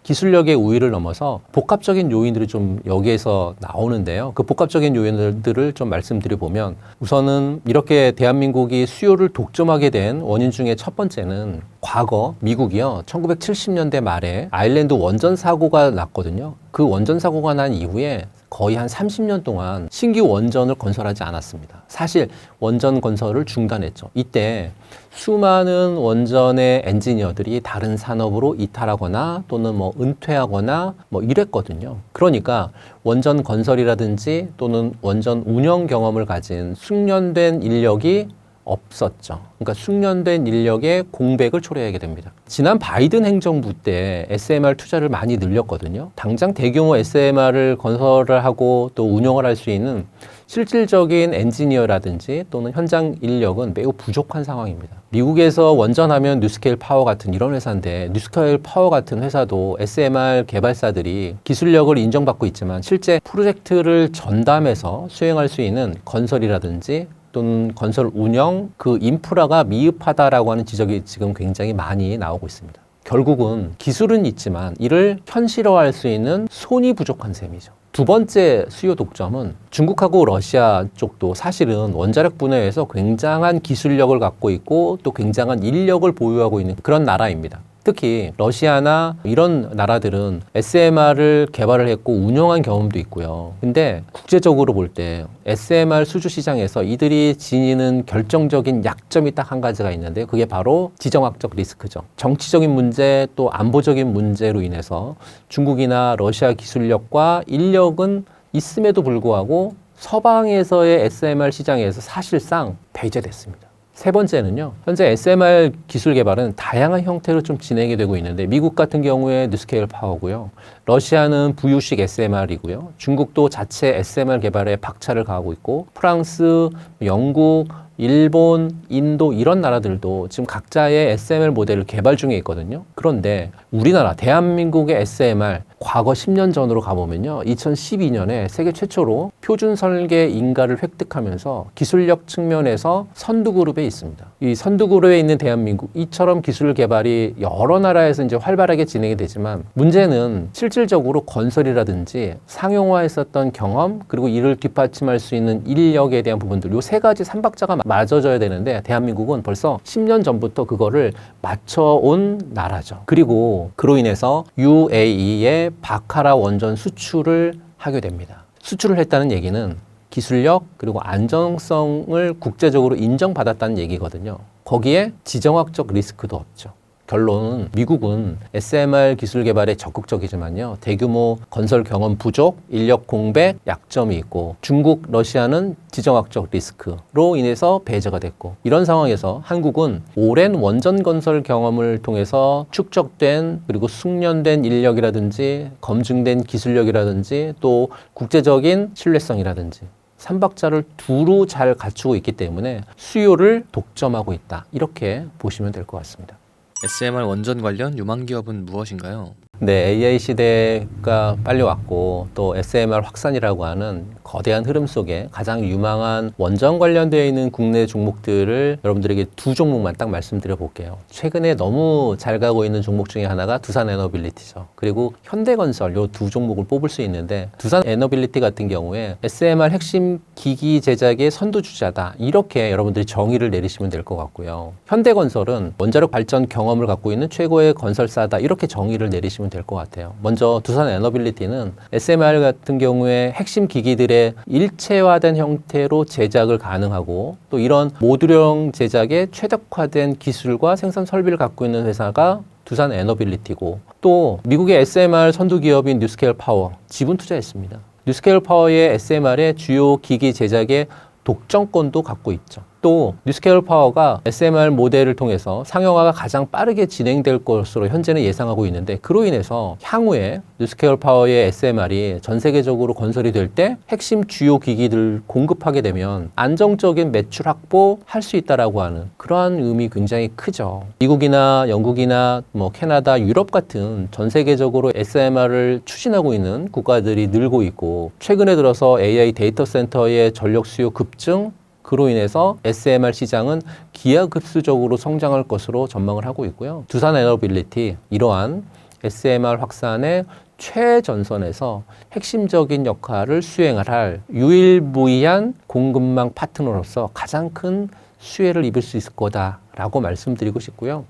기술력의 우위를 넘어서 복합적인 요인들이 좀 여기에서 나오는데요. 그 복합적인 요인들을 좀 말씀드려보면 우선은 이렇게 대한민국이 수요를 독점하게 된 원인 중에 첫 번째는 과거 미국이요. 1970년대 말에 아일랜드 원전 사고가 났거든요. 그 원전 사고가 난 이후에 거의 한 30년 동안 신규 원전을 건설하지 않았습니다. 사실 원전 건설을 중단했죠. 이때 수많은 원전의 엔지니어들이 다른 산업으로 이탈하거나 또는 뭐 은퇴하거나 뭐 이랬거든요. 그러니까 원전 건설이라든지 또는 원전 운영 경험을 가진 숙련된 인력이 없었죠. 그러니까 숙련된 인력의 공백을 초래하게 됩니다. 지난 바이든 행정부 때 SMR 투자를 많이 늘렸거든요. 당장 대규모 SMR을 건설을 하고 또 운영을 할 수 있는 실질적인 엔지니어라든지 또는 현장 인력은 매우 부족한 상황입니다. 미국에서 원전하면 뉴스케일 파워 같은 이런 회사인데 뉴스케일 파워 같은 회사도 SMR 개발사들이 기술력을 인정받고 있지만 실제 프로젝트를 전담해서 수행할 수 있는 건설이라든지 또는 건설 운영 그 인프라가 미흡하다라고 하는 지적이 지금 굉장히 많이 나오고 있습니다. 결국은 기술은 있지만 이를 현실화할 수 있는 손이 부족한 셈이죠. 두 번째 수요 독점은 중국하고 러시아 쪽도 사실은 원자력 분야에서 굉장한 기술력을 갖고 있고 또 굉장한 인력을 보유하고 있는 그런 나라입니다. 특히 러시아나 이런 나라들은 SMR을 개발을 했고 운영한 경험도 있고요. 근데 국제적으로 볼 때 SMR 수주 시장에서 이들이 지니는 결정적인 약점이 딱 한 가지가 있는데 그게 바로 지정학적 리스크죠. 정치적인 문제 또 안보적인 문제로 인해서 중국이나 러시아 기술력과 인력은 있음에도 불구하고 서방에서의 SMR 시장에서 사실상 배제됐습니다. 세 번째는요. 현재 SMR 기술 개발은 다양한 형태로 좀 진행이 되고 있는데 미국 같은 경우에 뉴스케일 파워고요. 러시아는 부유식 SMR이고요. 중국도 자체 SMR 개발에 박차를 가하고 있고 프랑스, 영국, 일본, 인도 이런 나라들도 지금 각자의 SMR 모델을 개발 중에 있거든요. 그런데 우리나라 대한민국의 SMR 과거 10년 전으로 가보면요. 2012년에 세계 최초로 표준 설계 인가를 획득하면서 기술력 측면에서 선두그룹에 있습니다. 이 선두그룹에 있는 대한민국 이처럼 기술 개발이 여러 나라에서 이제 활발하게 진행이 되지만 문제는 실질적으로 건설이라든지 상용화했었던 경험 그리고 이를 뒷받침할 수 있는 인력에 대한 부분들 요 세 가지 삼박자가 맞아져야 되는데 대한민국은 벌써 10년 전부터 그거를 맞춰온 나라죠. 그리고 그로 인해서 UAE의 바카라 원전 수출을 하게 됩니다. 수출을 했다는 얘기는 기술력 그리고 안정성을 국제적으로 인정받았다는 얘기거든요. 거기에 지정학적 리스크도 없죠. 결론은 미국은 SMR 기술 개발에 적극적이지만요. 대규모 건설 경험 부족, 인력 공백, 약점이 있고 중국, 러시아는 지정학적 리스크로 인해서 배제가 됐고 이런 상황에서 한국은 오랜 원전 건설 경험을 통해서 축적된 그리고 숙련된 인력이라든지 검증된 기술력이라든지 또 국제적인 신뢰성이라든지 삼박자를 두루 잘 갖추고 있기 때문에 수요를 독점하고 있다. 이렇게 보시면 될 것 같습니다. SMR 원전 관련 유망 기업은 무엇인가요? 네, AI 시대가 빨리 왔고 또 SMR 확산이라고 하는 거대한 흐름 속에 가장 유망한 원전 관련되어 있는 국내 종목들을 여러분들에게 두 종목만 딱 말씀드려 볼게요. 최근에 너무 잘 가고 있는 종목 중에 하나가 두산에너빌리티죠. 그리고 현대건설 요 두 종목을 뽑을 수 있는데 두산에너빌리티 같은 경우에 SMR 핵심 기기 제작의 선두주자다. 이렇게 여러분들이 정의를 내리시면 될 것 같고요. 현대건설은 원자력 발전 경험을 갖고 있는 최고의 건설사다. 이렇게 정의를 내리시면 보시면 될 것 같아요. 먼저 두산 에너빌리티는 SMR 같은 경우에 핵심 기기들의 일체화된 형태로 제작을 가능하고 또 이런 모듈형 제작에 최적화된 기술과 생산 설비를 갖고 있는 회사가 두산 에너빌리티고 또 미국의 SMR 선두 기업인 뉴스케일 파워 지분 투자했습니다. 뉴스케일 파워의 SMR의 주요 기기 제작에 독점권도 갖고 있죠. 또 뉴스케일 파워가 SMR 모델을 통해서 상용화가 가장 빠르게 진행될 것으로 현재는 예상하고 있는데 그로 인해서 향후에 뉴스케일 파워의 SMR이 전 세계적으로 건설이 될 때 핵심 주요 기기들 공급하게 되면 안정적인 매출 확보할 수 있다라고 하는 그러한 의미 굉장히 크죠. 미국이나 영국이나 캐나다, 유럽 같은 전 세계적으로 SMR을 추진하고 있는 국가들이 늘고 있고 최근에 들어서 AI 데이터 센터의 전력 수요 급증 그로 인해서 SMR 시장은 기하급수적으로 성장할 것으로 전망을 하고 있고요. 두산 에너빌리티 이러한 SMR 확산의 최전선에서 핵심적인 역할을 수행을 할 유일무이한 공급망 파트너로서 가장 큰 수혜를 입을 수 있을 거다라고 말씀드리고 싶고요.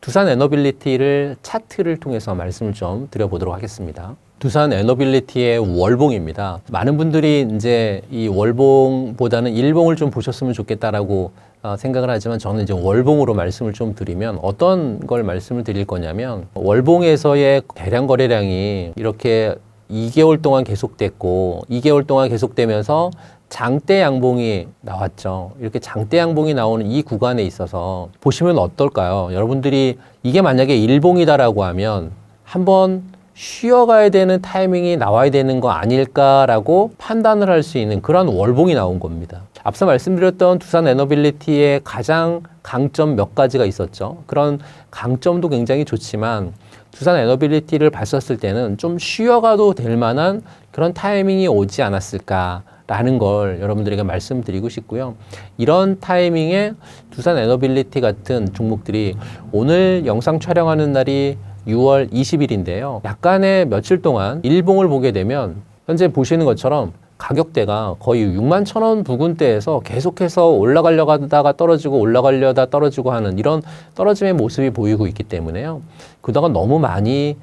두산 에너빌리티를 차트를 통해서 말씀을 좀 드려보도록 하겠습니다. 두산 에너빌리티의 월봉입니다. 많은 분들이 이제 이 월봉보다는 일봉을 좀 보셨으면 좋겠다라고 생각을 하지만 저는 이제 월봉으로 말씀을 좀 드리면 어떤 걸 말씀을 드릴 거냐면 월봉에서의 대량 거래량이 이렇게 2개월 동안 계속됐고 2개월 동안 계속되면서 장대 양봉이 나왔죠. 이렇게 장대 양봉이 나오는 이 구간에 있어서 보시면 어떨까요? 여러분들이 이게 만약에 일봉이다라고 하면 한번 쉬어가야 되는 타이밍이 나와야 되는 거 아닐까라고 판단을 할 수 있는 그런 월봉이 나온 겁니다. 앞서 말씀드렸던 두산 에너빌리티의 가장 강점 몇 가지가 있었죠. 그런 강점도 굉장히 좋지만 두산 에너빌리티를 봤었을 때는 좀 쉬어가도 될 만한 그런 타이밍이 오지 않았을까라는 걸 여러분들에게 말씀드리고 싶고요. 이런 타이밍에 두산 에너빌리티 같은 종목들이 오늘 영상 촬영하는 날이 6월 20일인데요. 약간의 며칠 동안 일봉을 보게 되면 현재 보시는 것처럼 가격대가 거의 6만 1,000원 부근대에서 계속해서 올라가려고 하다가 떨어지고 올라가려다 떨어지고 하는 이런 떨어짐의 모습이 보이고 있기 때문에요. 그동안 너무 많이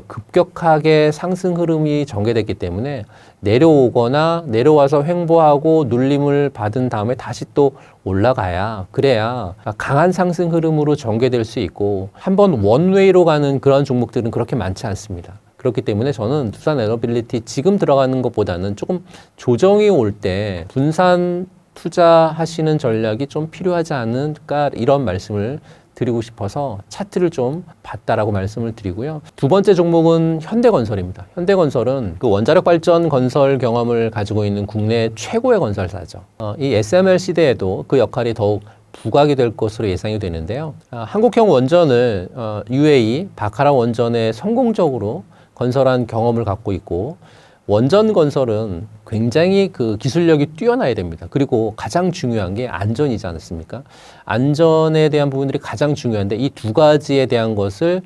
급격하게 상승 흐름이 전개됐기 때문에 내려오거나 내려와서 횡보하고 눌림을 받은 다음에 다시 또 올라가야 그래야 강한 상승 흐름으로 전개될 수 있고 한번 원웨이로 가는 그런 종목들은 그렇게 많지 않습니다. 그렇기 때문에 저는 두산 에너빌리티 지금 들어가는 것보다는 조금 조정이 올 때 분산 투자하시는 전략이 좀 필요하지 않을까 이런 말씀을 드리고 싶어서 차트를 좀 봤다라고 말씀을 드리고요. 두 번째 종목은 현대건설입니다. 현대건설은 그 원자력 발전 건설 경험을 가지고 있는 국내 최고의 건설사죠. 이 SMR 시대에도 그 역할이 더욱 부각이 될 것으로 예상이 되는데요. 한국형 원전을 UAE 바카라 원전에 성공적으로 건설한 경험을 갖고 있고 원전 건설은 굉장히 그 기술력이 뛰어나야 됩니다. 그리고 가장 중요한 게 안전이지 않습니까? 안전에 대한 부분들이 가장 중요한데 이 두 가지에 대한 것을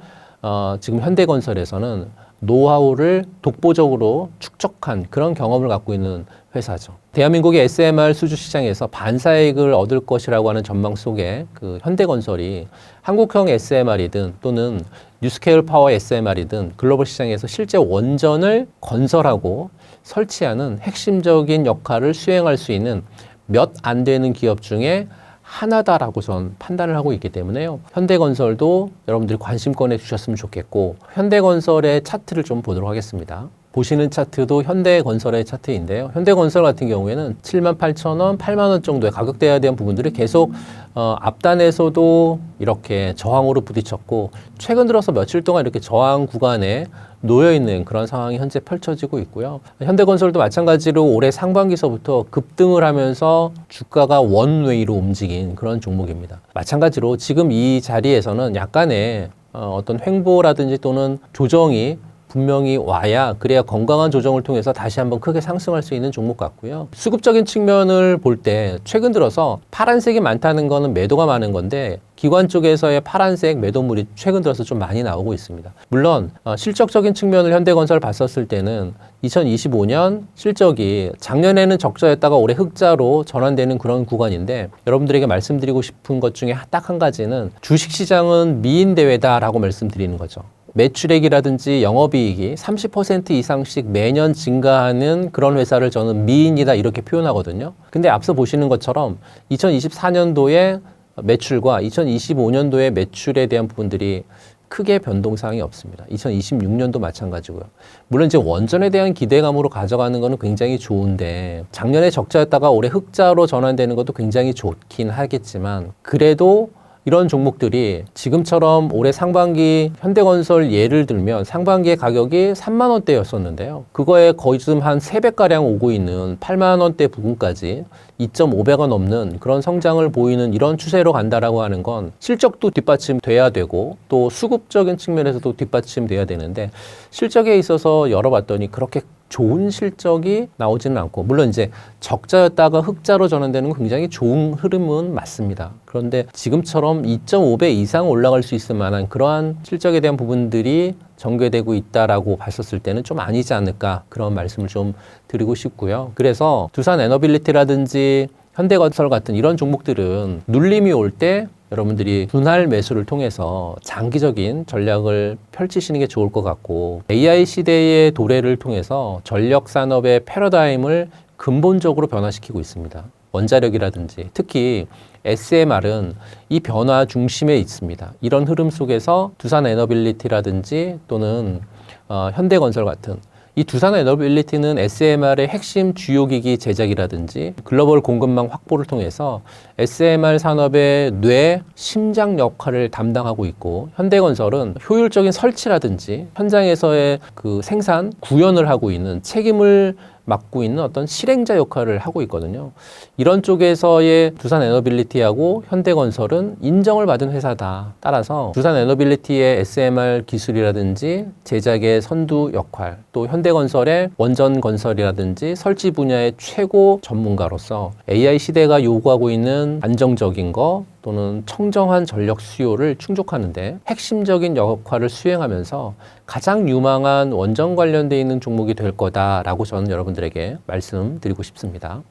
지금 현대건설에서는 노하우를 독보적으로 축적한 그런 경험을 갖고 있는 회사죠. 대한민국의 SMR 수주 시장에서 반사이익을 얻을 것이라고 하는 전망 속에 그 현대건설이 한국형 SMR이든 또는 뉴스케일 파워 SMR이든 글로벌 시장에서 실제 원전을 건설하고 설치하는 핵심적인 역할을 수행할 수 있는 몇 안 되는 기업 중에 하나다라고 전 판단을 하고 있기 때문에요. 현대건설도 여러분들이 관심권에 주셨으면 좋겠고 현대건설의 차트를 좀 보도록 하겠습니다. 보시는 차트도 현대건설의 차트인데요. 현대건설 같은 경우에는 78,000원, 8만원 정도의 가격대에 대한 부분들이 계속 앞단에서도 이렇게 저항으로 부딪혔고 최근 들어서 며칠 동안 이렇게 저항 구간에 놓여있는 그런 상황이 현재 펼쳐지고 있고요. 현대건설도 마찬가지로 올해 상반기서부터 급등을 하면서 주가가 원웨이로 움직인 그런 종목입니다. 마찬가지로 지금 이 자리에서는 약간의 어떤 횡보라든지 또는 조정이 분명히 와야 그래야 건강한 조정을 통해서 다시 한번 크게 상승할 수 있는 종목 같고요. 수급적인 측면을 볼 때 최근 들어서 파란색이 많다는 거는 매도가 많은 건데 기관 쪽에서의 파란색 매도물이 최근 들어서 좀 많이 나오고 있습니다. 물론 실적적인 측면을 현대건설 봤었을 때는 2025년 실적이 작년에는 적자였다가 올해 흑자로 전환되는 그런 구간인데 여러분들에게 말씀드리고 싶은 것 중에 딱 한 가지는 주식시장은 미인대회다라고 말씀드리는 거죠. 매출액이라든지 영업이익이 30% 이상씩 매년 증가하는 그런 회사를 저는 미인이다 이렇게 표현하거든요. 근데 앞서 보시는 것처럼 2024년도에 매출과 2025년도에 매출에 대한 부분들이 크게 변동사항이 없습니다. 2026년도 마찬가지고요. 물론 이제 원전에 대한 기대감으로 가져가는 거는 굉장히 좋은데 작년에 적자였다가 올해 흑자로 전환되는 것도 굉장히 좋긴 하겠지만 그래도 이런 종목들이 지금처럼 올해 상반기 현대건설 예를 들면 상반기의 가격이 3만 원대였었는데요. 그거에 거의 지금 한 3배가량 오고 있는 8만 원대 부근까지 2.5배가 넘는 그런 성장을 보이는 이런 추세로 간다라고 하는 건 실적도 뒷받침돼야 되고 또 수급적인 측면에서도 뒷받침돼야 되는데 실적에 있어서 열어봤더니 그렇게 좋은 실적이 나오지는 않고 물론 이제 적자였다가 흑자로 전환되는 건 굉장히 좋은 흐름은 맞습니다. 그런데 지금처럼 2.5배 이상 올라갈 수 있을 만한 그러한 실적에 대한 부분들이 전개되고 있다라고 봤었을 때는 좀 아니지 않을까 그런 말씀을 좀 드리고 싶고요. 그래서 두산 에너빌리티라든지 현대건설 같은 이런 종목들은 눌림이 올 때 여러분들이 분할 매수를 통해서 장기적인 전략을 펼치시는 게 좋을 것 같고 AI 시대의 도래를 통해서 전력 산업의 패러다임을 근본적으로 변화시키고 있습니다. 원자력이라든지 특히 SMR은 이 변화 중심에 있습니다. 이런 흐름 속에서 두산 에너빌리티라든지 또는 현대건설 같은 이 두산 에너빌리티는 SMR의 핵심 주요기기 제작이라든지 글로벌 공급망 확보를 통해서 SMR 산업의 뇌, 심장 역할을 담당하고 있고 현대건설은 효율적인 설치라든지 현장에서의 그 생산, 구현을 하고 있는 책임을 맡고 있는 어떤 실행자 역할을 하고 있거든요. 이런 쪽에서의 두산 에너빌리티하고 현대건설은 인정을 받은 회사다. 따라서 두산 에너빌리티의 SMR 기술이라든지 제작의 선두 역할, 또 현대건설의 원전 건설이라든지 설치 분야의 최고 전문가로서 AI 시대가 요구하고 있는 안정적인 거 또는 청정한 전력 수요를 충족하는데 핵심적인 역할을 수행하면서 가장 유망한 원전 관련돼 있는 종목이 될 거다라고 저는 여러분들에게 말씀드리고 싶습니다.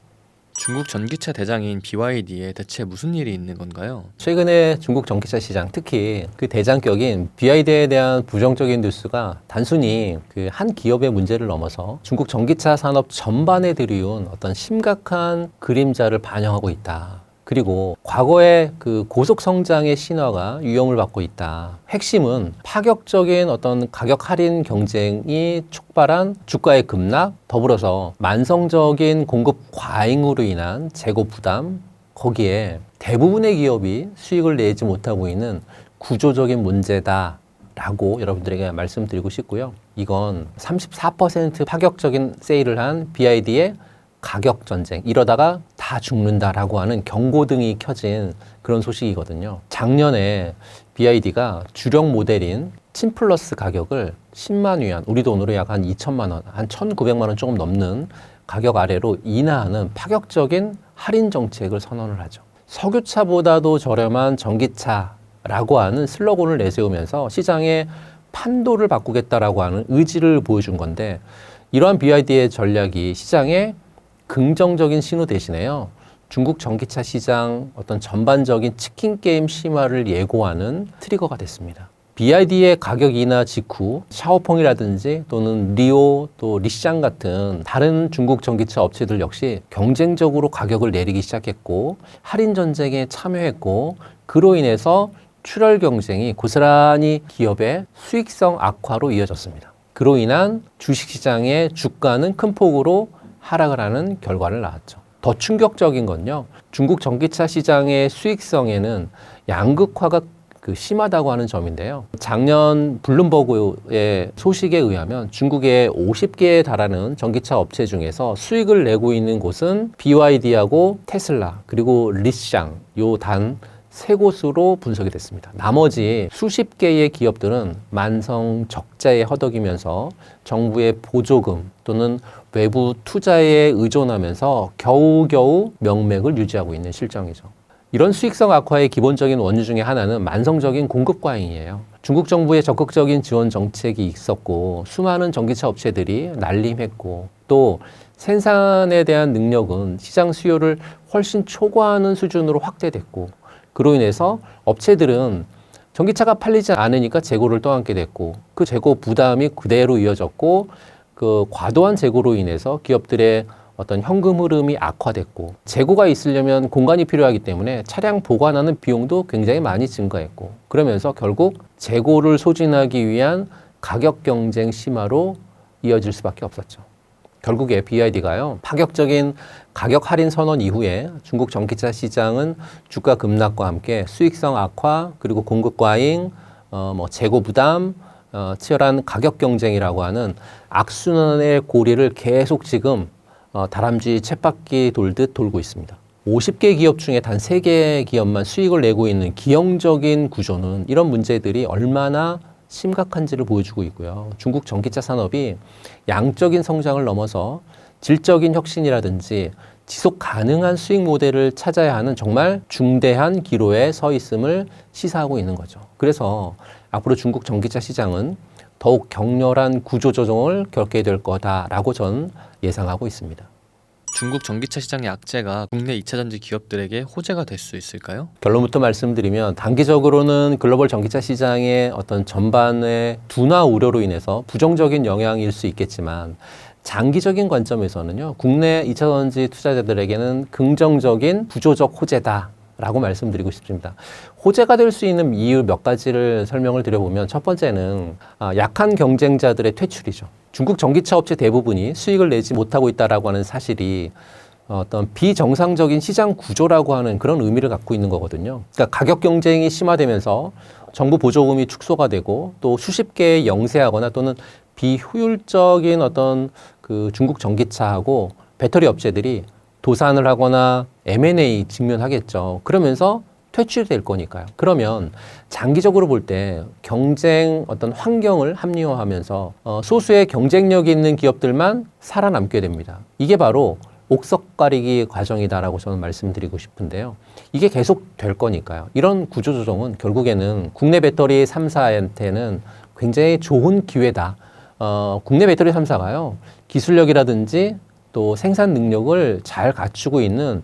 중국 전기차 대장인 BYD에 대체 무슨 일이 있는 건가요? 최근에 중국 전기차 시장, 특히 그 대장격인 BYD에 대한 부정적인 뉴스가 단순히 그 한 기업의 문제를 넘어서 중국 전기차 산업 전반에 들이운 어떤 심각한 그림자를 반영하고 있다. 그리고 과거의 그 고속 성장의 신화가 위험을 받고 있다. 핵심은 파격적인 어떤 가격 할인 경쟁이 촉발한 주가의 급락, 더불어서 만성적인 공급 과잉으로 인한 재고 부담, 거기에 대부분의 기업이 수익을 내지 못하고 있는 구조적인 문제다라고 여러분들에게 말씀드리고 싶고요. 이건 34% 파격적인 세일을 한 BYD의 가격 전쟁, 이러다가 다 죽는다라고 하는 경고등이 켜진 그런 소식이거든요. 작년에 BYD가 주력 모델인 친 플러스 가격을 10만 위안, 우리 돈으로 약 한 2천만 원, 한 1,900만 원 조금 넘는 가격 아래로 인하하는 파격적인 할인 정책을 선언을 하죠. 석유차보다도 저렴한 전기차라고 하는 슬로건을 내세우면서 시장의 판도를 바꾸겠다라고 하는 의지를 보여준 건데 이러한 BYD의 전략이 시장에 긍정적인 신호 대신에요. 중국 전기차 시장 어떤 전반적인 치킨 게임 심화를 예고하는 트리거가 됐습니다. BYD의 가격 인하 직후 샤오펑이라든지 또는 리오 또 리쌍 같은 다른 중국 전기차 업체들 역시 경쟁적으로 가격을 내리기 시작했고 할인 전쟁에 참여했고 그로 인해서 출혈 경쟁이 고스란히 기업의 수익성 악화로 이어졌습니다. 그로 인한 주식시장의 주가는 큰 폭으로 하락을 하는 결과를 낳았죠. 더 충격적인 건요. 중국 전기차 시장의 수익성에는 양극화가 심하다고 하는 점인데요. 작년 블룸버그의 소식에 의하면 중국의 50개에 달하는 전기차 업체 중에서 수익을 내고 있는 곳은 BYD하고 테슬라 그리고 리쌍 요 단 세 곳으로 분석이 됐습니다. 나머지 수십 개의 기업들은 만성 적자에 허덕이면서 정부의 보조금 또는 외부 투자에 의존하면서 겨우겨우 명맥을 유지하고 있는 실정이죠. 이런 수익성 악화의 기본적인 원유 중에 하나는 만성적인 공급 과잉이에요. 중국 정부의 적극적인 지원 정책이 있었고 수많은 전기차 업체들이 날림했고 또 생산에 대한 능력은 시장 수요를 훨씬 초과하는 수준으로 확대됐고 그로 인해서 업체들은 전기차가 팔리지 않으니까 재고를 떠안게 됐고 그 재고 부담이 그대로 이어졌고 그 과도한 재고로 인해서 기업들의 어떤 현금 흐름이 악화됐고 재고가 있으려면 공간이 필요하기 때문에 차량 보관하는 비용도 굉장히 많이 증가했고 그러면서 결국 재고를 소진하기 위한 가격 경쟁 심화로 이어질 수밖에 없었죠. 결국에 BYD가요, 파격적인 가격 할인 선언 이후에 중국 전기차 시장은 주가 급락과 함께 수익성 악화, 그리고 공급 과잉, 재고 부담, 치열한 가격 경쟁이라고 하는 악순환의 고리를 계속 지금 다람쥐 쳇바퀴 돌듯 돌고 있습니다. 50개 기업 중에 단 3개 기업만 수익을 내고 있는 기형적인 구조는 이런 문제들이 얼마나 심각한지를 보여주고 있고요. 중국 전기차 산업이 양적인 성장을 넘어서 질적인 혁신이라든지 지속 가능한 수익 모델을 찾아야 하는 정말 중대한 기로에 서 있음을 시사하고 있는 거죠. 그래서 앞으로 중국 전기차 시장은 더욱 격렬한 구조 조정을 겪게 될 거다라고 저는 예상하고 있습니다. 중국 전기차 시장의 악재가 국내 2차 전지 기업들에게 호재가 될 수 있을까요? 결론부터 말씀드리면 단기적으로는 글로벌 전기차 시장의 어떤 전반의 둔화 우려로 인해서 부정적인 영향일 수 있겠지만 장기적인 관점에서는요, 국내 2차 전지 투자자들에게는 긍정적인 구조적 호재다라고 말씀드리고 싶습니다. 호재가 될 수 있는 이유 몇 가지를 설명을 드려보면 첫 번째는 약한 경쟁자들의 퇴출이죠. 중국 전기차 업체 대부분이 수익을 내지 못하고 있다라고 하는 사실이 어떤 비정상적인 시장 구조라고 하는 그런 의미를 갖고 있는 거거든요. 그러니까 가격 경쟁이 심화되면서 정부 보조금이 축소가 되고 또 수십 개의 영세하거나 또는 비효율적인 어떤 그 중국 전기차하고 배터리 업체들이 도산을 하거나 M&A 직면하겠죠. 그러면서 퇴출될 거니까요. 그러면 장기적으로 볼 때 경쟁 어떤 환경을 합리화하면서 소수의 경쟁력 있는 기업들만 살아남게 됩니다. 이게 바로 옥석 가리기 과정이다라고 저는 말씀드리고 싶은데요. 이게 계속 될 거니까요. 이런 구조 조정은 결국에는 국내 배터리 3사한테는 굉장히 좋은 기회다. 국내 배터리 3사가요. 기술력이라든지 또 생산 능력을 잘 갖추고 있는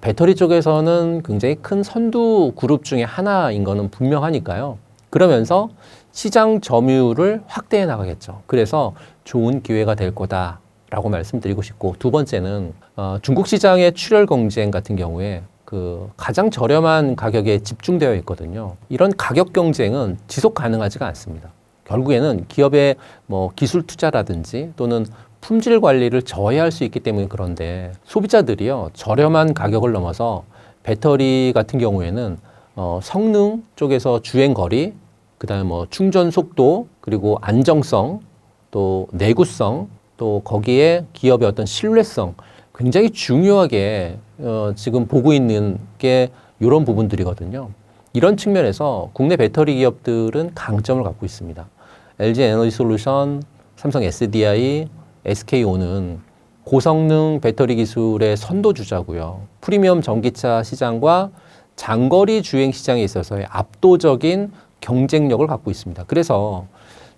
배터리 쪽에서는 굉장히 큰 선두 그룹 중에 하나인 거는 분명하니까요. 그러면서 시장 점유율을 확대해 나가겠죠. 그래서 좋은 기회가 될 거다라고 말씀드리고 싶고, 두 번째는 중국 시장의 출혈 경쟁 같은 경우에 그 가장 저렴한 가격에 집중되어 있거든요. 이런 가격 경쟁은 지속 가능하지가 않습니다. 결국에는 기업의 기술 투자라든지 또는 품질 관리를 저해할 수 있기 때문에 그런데 소비자들이요, 저렴한 가격을 넘어서 배터리 같은 경우에는 성능 쪽에서 주행 거리, 그다음에 충전 속도, 그리고 안정성, 또 내구성, 또 거기에 기업의 어떤 신뢰성 굉장히 중요하게 지금 보고 있는 게 이런 부분들이거든요. 이런 측면에서 국내 배터리 기업들은 강점을 갖고 있습니다. LG 에너지 솔루션, 삼성 SDI, SK온은 고성능 배터리 기술의 선도주자고요. 프리미엄 전기차 시장과 장거리 주행 시장에 있어서의 압도적인 경쟁력을 갖고 있습니다. 그래서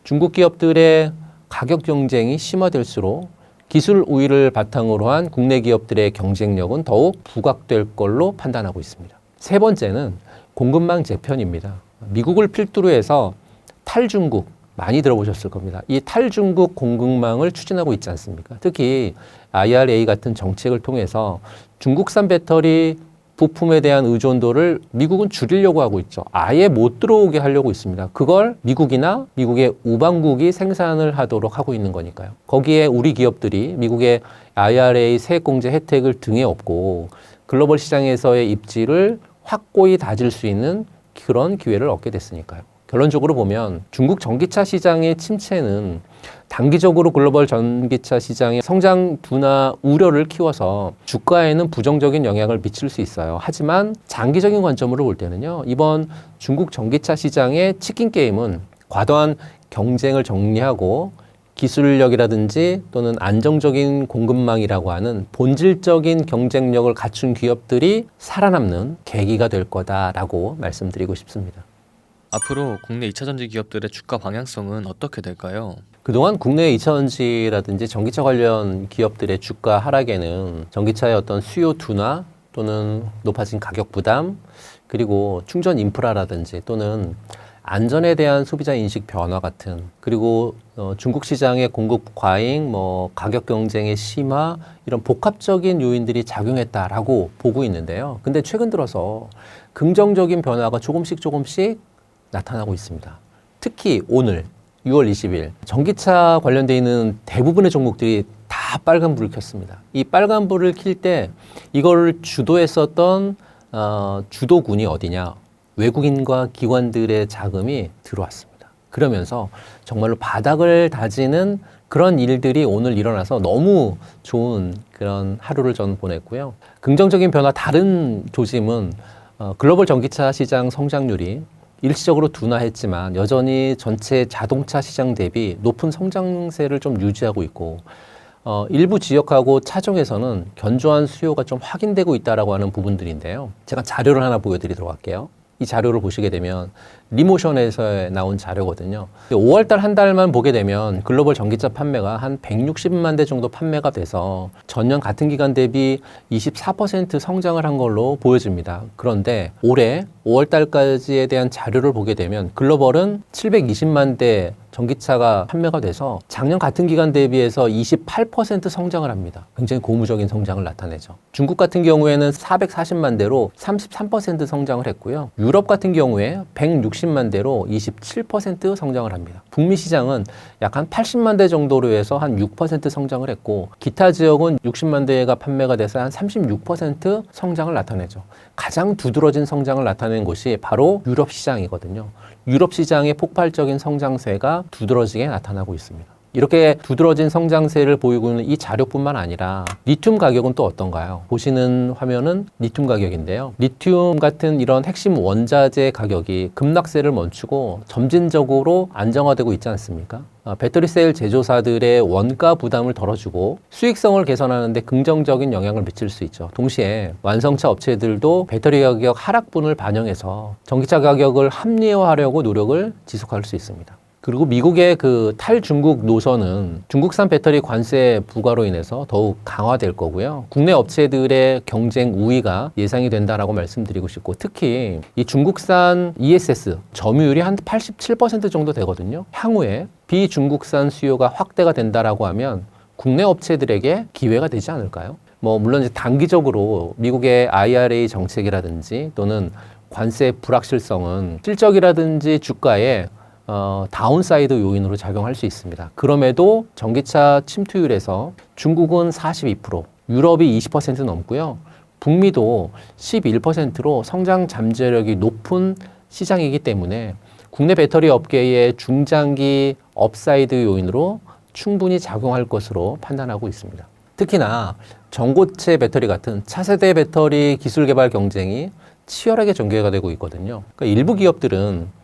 중국 기업들의 가격 경쟁이 심화될수록 기술 우위를 바탕으로 한 국내 기업들의 경쟁력은 더욱 부각될 걸로 판단하고 있습니다. 세 번째는 공급망 재편입니다. 미국을 필두로 해서 탈중국, 많이 들어보셨을 겁니다. 이 탈중국 공급망을 추진하고 있지 않습니까? 특히 IRA 같은 정책을 통해서 중국산 배터리 부품에 대한 의존도를 미국은 줄이려고 하고 있죠. 아예 못 들어오게 하려고 있습니다. 그걸 미국이나 미국의 우방국이 생산을 하도록 하고 있는 거니까요. 거기에 우리 기업들이 미국의 IRA 세액공제 혜택을 등에 업고 글로벌 시장에서의 입지를 확고히 다질 수 있는 그런 기회를 얻게 됐으니까요. 결론적으로 보면 중국 전기차 시장의 침체는 단기적으로 글로벌 전기차 시장의 성장 둔화 우려를 키워서 주가에는 부정적인 영향을 미칠 수 있어요. 하지만 장기적인 관점으로 볼 때는요, 이번 중국 전기차 시장의 치킨 게임은 과도한 경쟁을 정리하고 기술력이라든지 또는 안정적인 공급망이라고 하는 본질적인 경쟁력을 갖춘 기업들이 살아남는 계기가 될 거다라고 말씀드리고 싶습니다. 앞으로 국내 2차 전지 기업들의 주가 방향성은 어떻게 될까요? 그동안 국내 2차 전지라든지 전기차 관련 기업들의 주가 하락에는 전기차의 어떤 수요 둔화 또는 높아진 가격 부담, 그리고 충전 인프라라든지 또는 안전에 대한 소비자 인식 변화 같은, 그리고 중국 시장의 공급 과잉, 가격 경쟁의 심화, 이런 복합적인 요인들이 작용했다라고 보고 있는데요. 근데 최근 들어서 긍정적인 변화가 조금씩 나타나고 있습니다. 특히 오늘 6월 20일 전기차 관련돼 있는 대부분의 종목들이 다 빨간불을 켰습니다. 이 빨간불을 킬 때 이걸 주도했었던 주도군이 어디냐? 외국인과 기관들의 자금이 들어왔습니다. 그러면서 정말로 바닥을 다지는 그런 일들이 오늘 일어나서 너무 좋은 그런 하루를 저는 보냈고요. 긍정적인 변화 다른 조짐은 글로벌 전기차 시장 성장률이 일시적으로 둔화했지만 여전히 전체 자동차 시장 대비 높은 성장세를 좀 유지하고 있고 일부 지역하고 차종에서는 견조한 수요가 좀 확인되고 있다라고 하는 부분들인데요. 제가 자료를 하나 보여드리도록 할게요. 이 자료를 보시게 되면 리모션에서 나온 자료거든요. 5월달 한 달만 보게 되면 글로벌 전기차 판매가 한 160만 대 정도 판매가 돼서 전년 같은 기간 대비 24% 성장을 한 걸로 보여집니다. 그런데 올해 5월달까지에 대한 자료를 보게 되면 글로벌은 720만 대 전기차가 판매가 돼서 작년 같은 기간 대비해서 28% 성장을 합니다. 굉장히 고무적인 성장을 나타내죠. 중국 같은 경우에는 440만 대로 33% 성장을 했고요. 유럽 같은 경우에 160만 대로 27% 성장을 합니다. 북미 시장은 약 한 80만 대 정도로 해서 한 6% 성장을 했고 기타 지역은 60만 대가 판매가 돼서 한 36% 성장을 나타내죠. 가장 두드러진 성장을 나타낸 곳이 바로 유럽 시장이거든요. 유럽 시장의 폭발적인 성장세가 두드러지게 나타나고 있습니다. 이렇게 두드러진 성장세를 보이고 있는 이 자료뿐만 아니라 리튬 가격은 또 어떤가요? 보시는 화면은 리튬 가격인데요. 리튬 같은 이런 핵심 원자재 가격이 급락세를 멈추고 점진적으로 안정화되고 있지 않습니까? 배터리 셀 제조사들의 원가 부담을 덜어주고 수익성을 개선하는 데 긍정적인 영향을 미칠 수 있죠. 동시에 완성차 업체들도 배터리 가격 하락분을 반영해서 전기차 가격을 합리화하려고 노력을 지속할 수 있습니다. 그리고 미국의 그 탈중국 노선은 중국산 배터리 관세 부과로 인해서 더욱 강화될 거고요. 국내 업체들의 경쟁 우위가 예상이 된다라고 말씀드리고 싶고, 특히 이 중국산 ESS 점유율이 한 87% 정도 되거든요. 향후에 비중국산 수요가 확대가 된다라고 하면 국내 업체들에게 기회가 되지 않을까요? 물론 이제 단기적으로 미국의 IRA 정책이라든지 또는 관세 불확실성은 실적이라든지 주가에 다운사이드 요인으로 작용할 수 있습니다. 그럼에도 전기차 침투율에서 중국은 42%, 유럽이 20% 넘고요. 북미도 11%로 성장 잠재력이 높은 시장이기 때문에 국내 배터리 업계의 중장기 업사이드 요인으로 충분히 작용할 것으로 판단하고 있습니다. 특히나 전고체 배터리 같은 차세대 배터리 기술 개발 경쟁이 치열하게 전개가 되고 있거든요. 그러니까 일부 기업들은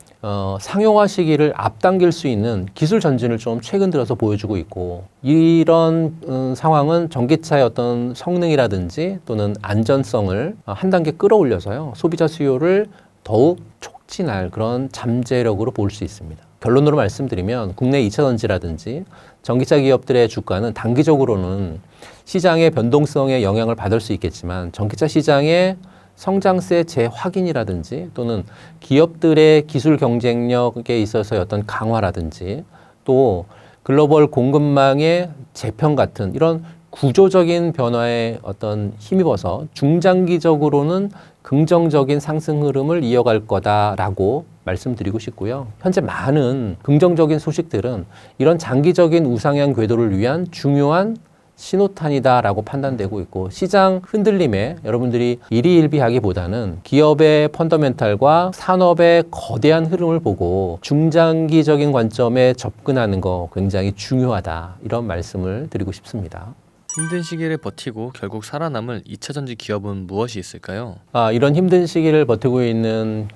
상용화 시기를 앞당길 수 있는 기술 전진을 좀 최근 들어서 보여주고 있고, 이런 상황은 전기차의 어떤 성능이라든지 또는 안전성을 한 단계 끌어올려서요, 소비자 수요를 더욱 촉진할 그런 잠재력으로 볼 수 있습니다. 결론으로 말씀드리면 국내 2차 전지라든지 전기차 기업들의 주가는 단기적으로는 시장의 변동성에 영향을 받을 수 있겠지만 전기차 시장의 성장세 재확인이라든지 또는 기업들의 기술 경쟁력에 있어서의 어떤 강화라든지 또 글로벌 공급망의 재편 같은 이런 구조적인 변화에 어떤 힘입어서 중장기적으로는 긍정적인 상승 흐름을 이어갈 거다라고 말씀드리고 싶고요. 현재 많은 긍정적인 소식들은 이런 장기적인 우상향 궤도를 위한 중요한 신호탄이다라고 판단되고 있고, 시장 흔들림에 여러분들이 일희일비하기보다는 기업의 펀더멘탈과 산업의 거대한 흐름을 보고 중장기적인 관점에 접근하는 거 굉장히 중요하다, 이런 말씀을 드리고 싶습니다. 힘든 시기를 버티고 결국 살아남을 2차 전지 기업은 무엇이 있을까요? 이런 힘든 시기를 버티고 있는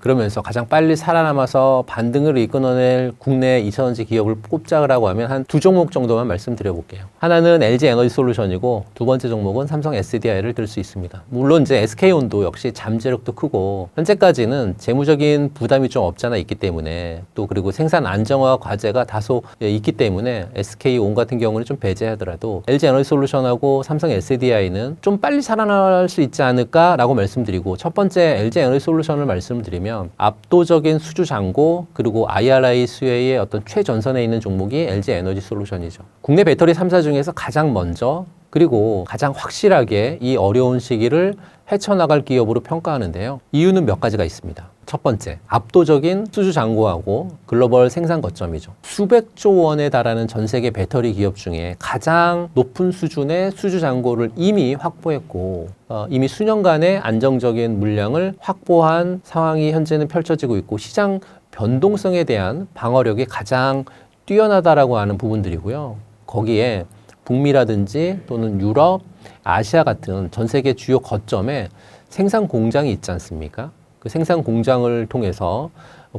그러면서 가장 빨리 살아남아서 반등을 이끌어낼 국내 2차 전지 기업을 꼽자라고 하면 한 두 종목 정도만 말씀드려 볼게요. 하나는 LG 에너지 솔루션이고 두 번째 종목은 삼성 SDI를 들 수 있습니다. 물론 이제 SK온도 역시 잠재력도 크고 현재까지는 재무적인 부담이 좀 없잖아 있기 때문에, 또 그리고 생산 안정화 과제가 다소 있기 때문에 SK온 같은 경우는 좀 배제하더라도 LG 에너지 에너지솔루션하고 삼성 SDI는 좀 빨리 살아날 수 있지 않을까라고 말씀드리고, 첫 번째 LG 에너지솔루션을 말씀드리면 압도적인 수주 잔고 그리고 IRA 수혜의 어떤 최전선에 있는 종목이 LG 에너지솔루션이죠. 국내 배터리 3사 중에서 가장 먼저 그리고 가장 확실하게 이 어려운 시기를 헤쳐나갈 기업으로 평가하는데요. 이유는 몇 가지가 있습니다. 첫 번째, 압도적인 수주 잔고하고 글로벌 생산 거점이죠. 수백조 원에 달하는 전 세계 배터리 기업 중에 가장 높은 수준의 수주 잔고를 이미 확보했고 이미 수년간의 안정적인 물량을 확보한 상황이 현재는 펼쳐지고 있고, 시장 변동성에 대한 방어력이 가장 뛰어나다라고 하는 부분들이고요. 거기에 북미라든지 또는 유럽, 아시아 같은 전 세계 주요 거점에 생산 공장이 있지 않습니까? 그 생산 공장을 통해서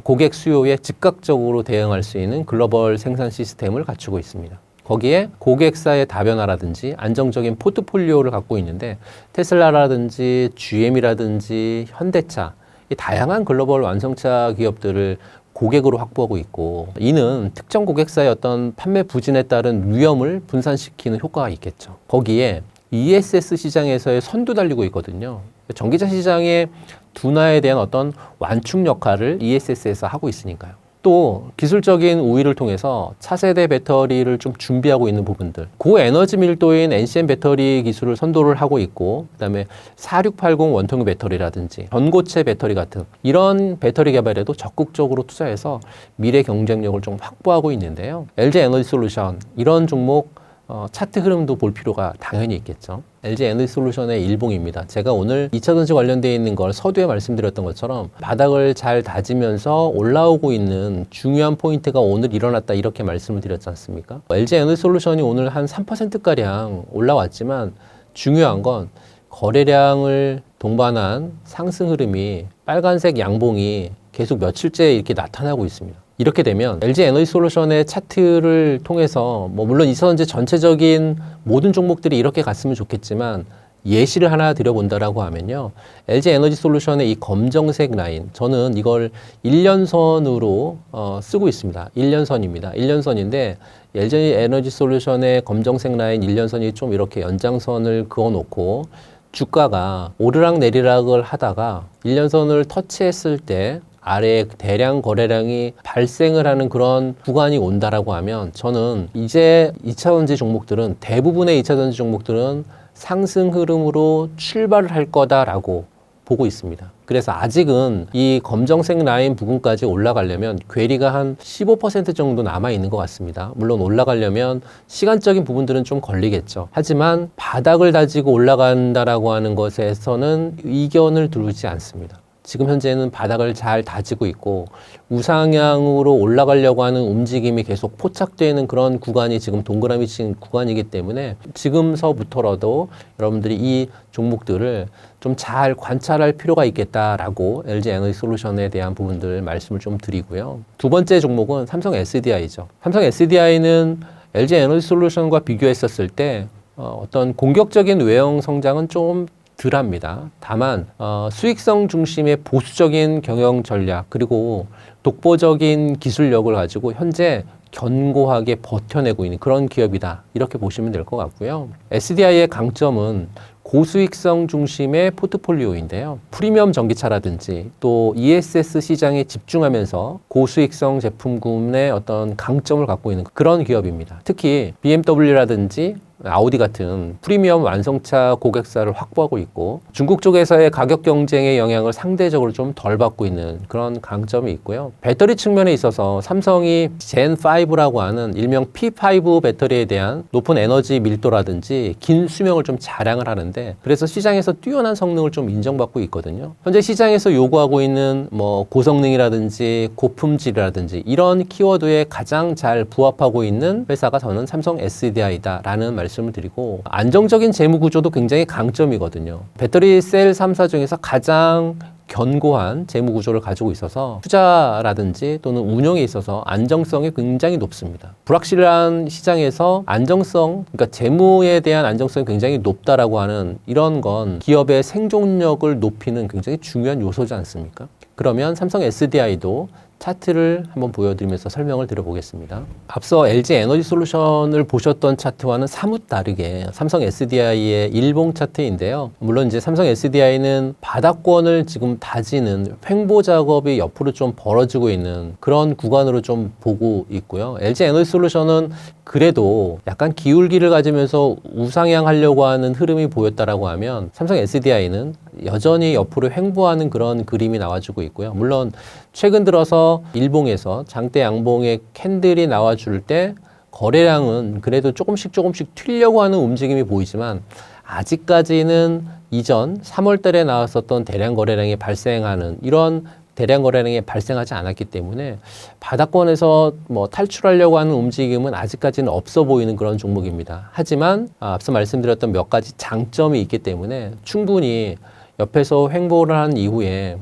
고객 수요에 즉각적으로 대응할 수 있는 글로벌 생산 시스템을 갖추고 있습니다. 거기에 고객사의 다변화라든지 안정적인 포트폴리오를 갖고 있는데, 테슬라라든지 GM이라든지 현대차, 이 다양한 글로벌 완성차 기업들을 고객으로 확보하고 있고, 이는 특정 고객사의 어떤 판매 부진에 따른 위험을 분산시키는 효과가 있겠죠. 거기에 ESS 시장에서의 선두 달리고 있거든요. 전기차 시장의 둔화에 대한 어떤 완충 역할을 ESS에서 하고 있으니까요. 또 기술적인 우위를 통해서 차세대 배터리를 좀 준비하고 있는 부분들, 고에너지 밀도인 NCM 배터리 기술을 선도를 하고 있고, 그다음에 4680 원통형 배터리라든지 전고체 배터리 같은 이런 배터리 개발에도 적극적으로 투자해서 미래 경쟁력을 좀 확보하고 있는데요. LG 에너지솔루션, 이런 종목 차트 흐름도 볼 필요가 당연히 있겠죠. LG 에너지솔루션의 일봉입니다. 제가 오늘 2차전지 관련되어 있는 걸 서두에 말씀드렸던 것처럼 바닥을 잘 다지면서 올라오고 있는 중요한 포인트가 오늘 일어났다, 이렇게 말씀을 드렸지 않습니까? LG 에너지솔루션이 오늘 한 3%가량 올라왔지만 중요한 건 거래량을 동반한 상승 흐름이, 빨간색 양봉이 계속 며칠째 이렇게 나타나고 있습니다. 이렇게 되면 LG 에너지솔루션의 차트를 통해서 물론 이차전지 전체적인 모든 종목들이 이렇게 갔으면 좋겠지만, 예시를 하나 드려본다라고 하면요. LG 에너지솔루션의 이 검정색 라인, 저는 이걸 1년선으로 쓰고 있습니다. 1년선입니다. 1년선인데 LG 에너지솔루션의 검정색 라인 1년선이 좀 이렇게 연장선을 그어놓고 주가가 오르락 내리락을 하다가 1년선을 터치했을 때 아래에 대량 거래량이 발생을 하는 그런 구간이 온다라고 하면, 저는 이제 2차전지 종목들은, 대부분의 2차전지 종목들은 상승 흐름으로 출발을 할 거다라고 보고 있습니다. 그래서 아직은 이 검정색 라인 부분까지 올라가려면 괴리가 한 15% 정도 남아 있는 것 같습니다. 물론 올라가려면 시간적인 부분들은 좀 걸리겠죠. 하지만 바닥을 다지고 올라간다라고 하는 것에서는 이견을 두지 않습니다. 지금 현재는 바닥을 잘 다지고 있고 우상향으로 올라가려고 하는 움직임이 계속 포착되는 그런 구간이 지금 동그라미 친 구간이기 때문에, 지금서부터라도 여러분들이 이 종목들을 좀 잘 관찰할 필요가 있겠다라고 LG 에너지솔루션에 대한 부분들 말씀을 좀 드리고요. 두 번째 종목은 삼성 SDI죠. 삼성 SDI는 LG 에너지솔루션과 비교했었을 때 어떤 공격적인 외형 성장은 좀 덜합니다. 다만 수익성 중심의 보수적인 경영 전략 그리고 독보적인 기술력을 가지고 현재 견고하게 버텨내고 있는 그런 기업이다, 이렇게 보시면 될 것 같고요. SDI의 강점은 고수익성 중심의 포트폴리오인데요. 프리미엄 전기차라든지 또 ESS 시장에 집중하면서 고수익성 제품군의 어떤 강점을 갖고 있는 그런 기업입니다. 특히 BMW라든지 아우디 같은 프리미엄 완성차 고객사를 확보하고 있고, 중국 쪽에서의 가격 경쟁의 영향을 상대적으로 좀 덜 받고 있는 그런 강점이 있고요. 배터리 측면에 있어서 삼성이 젠5라고 하는 일명 P5 배터리에 대한 높은 에너지 밀도라든지 긴 수명을 좀 자랑을 하는데, 그래서 시장에서 뛰어난 성능을 좀 인정받고 있거든요. 현재 시장에서 요구하고 있는 고성능이라든지 고품질이라든지 이런 키워드에 가장 잘 부합하고 있는 회사가 저는 삼성 SDI다라는 말씀을 드리고, 안정적인 재무 구조도 굉장히 강점이거든요. 배터리 셀 3사 중에서 가장 견고한 재무 구조를 가지고 있어서 투자라든지 또는 운영에 있어서 안정성이 굉장히 높습니다. 불확실한 시장에서 안정성, 그러니까 재무에 대한 안정성이 굉장히 높다라고 하는 이런 건 기업의 생존력을 높이는 굉장히 중요한 요소지 않습니까? 그러면 삼성 SDI도 차트를 한번 보여드리면서 설명을 드려보겠습니다. 앞서 LG 에너지 솔루션을 보셨던 차트와는 사뭇 다르게 삼성 SDI의 일봉 차트인데요. 물론 이제 삼성 SDI는 바닥권을 지금 다지는 횡보 작업이 옆으로 좀 벌어지고 있는 그런 구간으로 좀 보고 있고요. LG 에너지 솔루션은 그래도 약간 기울기를 가지면서 우상향하려고 하는 흐름이 보였다라고 하면 삼성 SDI는 여전히 옆으로 횡보하는 그런 그림이 나와주고 있고요. 물론 최근 들어서 일봉에서 장대 양봉의 캔들이 나와줄 때 거래량은 그래도 조금씩 튀려고 하는 움직임이 보이지만 아직까지는 이전 3월 달에 나왔었던 대량 거래량이 발생하는 이런 대량 거래량이 발생하지 않았기 때문에 바닥권에서 뭐 탈출하려고 하는 움직임은 아직까지는 없어 보이는 그런 종목입니다. 하지만 앞서 말씀드렸던 몇 가지 장점이 있기 때문에 충분히 옆에서 횡보를 한 이후에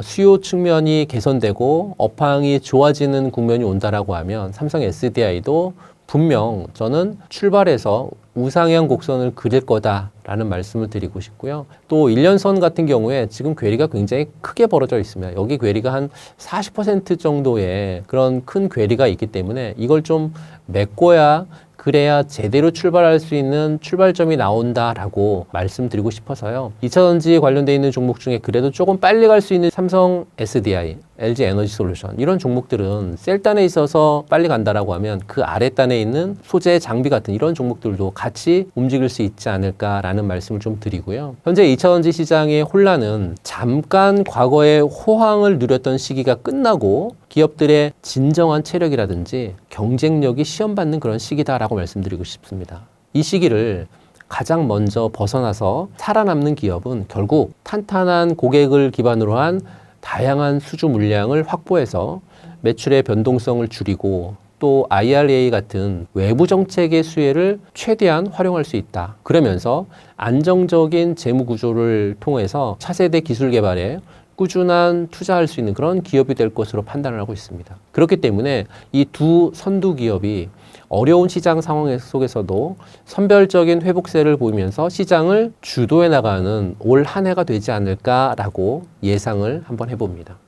수요 측면이 개선되고 업황이 좋아지는 국면이 온다라고 하면 삼성 SDI도 분명 저는 출발해서 우상향 곡선을 그릴 거다라는 말씀을 드리고 싶고요. 또 1년선 같은 경우에 지금 괴리가 굉장히 크게 벌어져 있습니다. 여기 괴리가 한 40% 정도의 그런 큰 괴리가 있기 때문에 이걸 좀 메꿔야 그래야 제대로 출발할 수 있는 출발점이 나온다라고 말씀드리고 싶어서요. 2차전지 관련돼 있는 종목 중에 그래도 조금 빨리 갈 수 있는 삼성 SDI, LG 에너지 솔루션 이런 종목들은 셀단에 있어서 빨리 간다라고 하면 그 아랫단에 있는 소재, 장비 같은 이런 종목들도 같이 움직일 수 있지 않을까라는 말씀을 좀 드리고요. 현재 2차전지 시장의 혼란은 잠깐 과거에 호황을 누렸던 시기가 끝나고 기업들의 진정한 체력이라든지 경쟁력이 시험받는 그런 시기다라고 말씀드리고 싶습니다. 이 시기를 가장 먼저 벗어나서 살아남는 기업은 결국 탄탄한 고객을 기반으로 한 다양한 수주 물량을 확보해서 매출의 변동성을 줄이고 또 IRA 같은 외부 정책의 수혜를 최대한 활용할 수 있다. 그러면서 안정적인 재무 구조를 통해서 차세대 기술 개발에 꾸준한 투자할 수 있는 그런 기업이 될 것으로 판단을 하고 있습니다. 그렇기 때문에 이 두 선두 기업이 어려운 시장 상황 속에서도 선별적인 회복세를 보이면서 시장을 주도해 나가는 올 한 해가 되지 않을까라고 예상을 한번 해봅니다.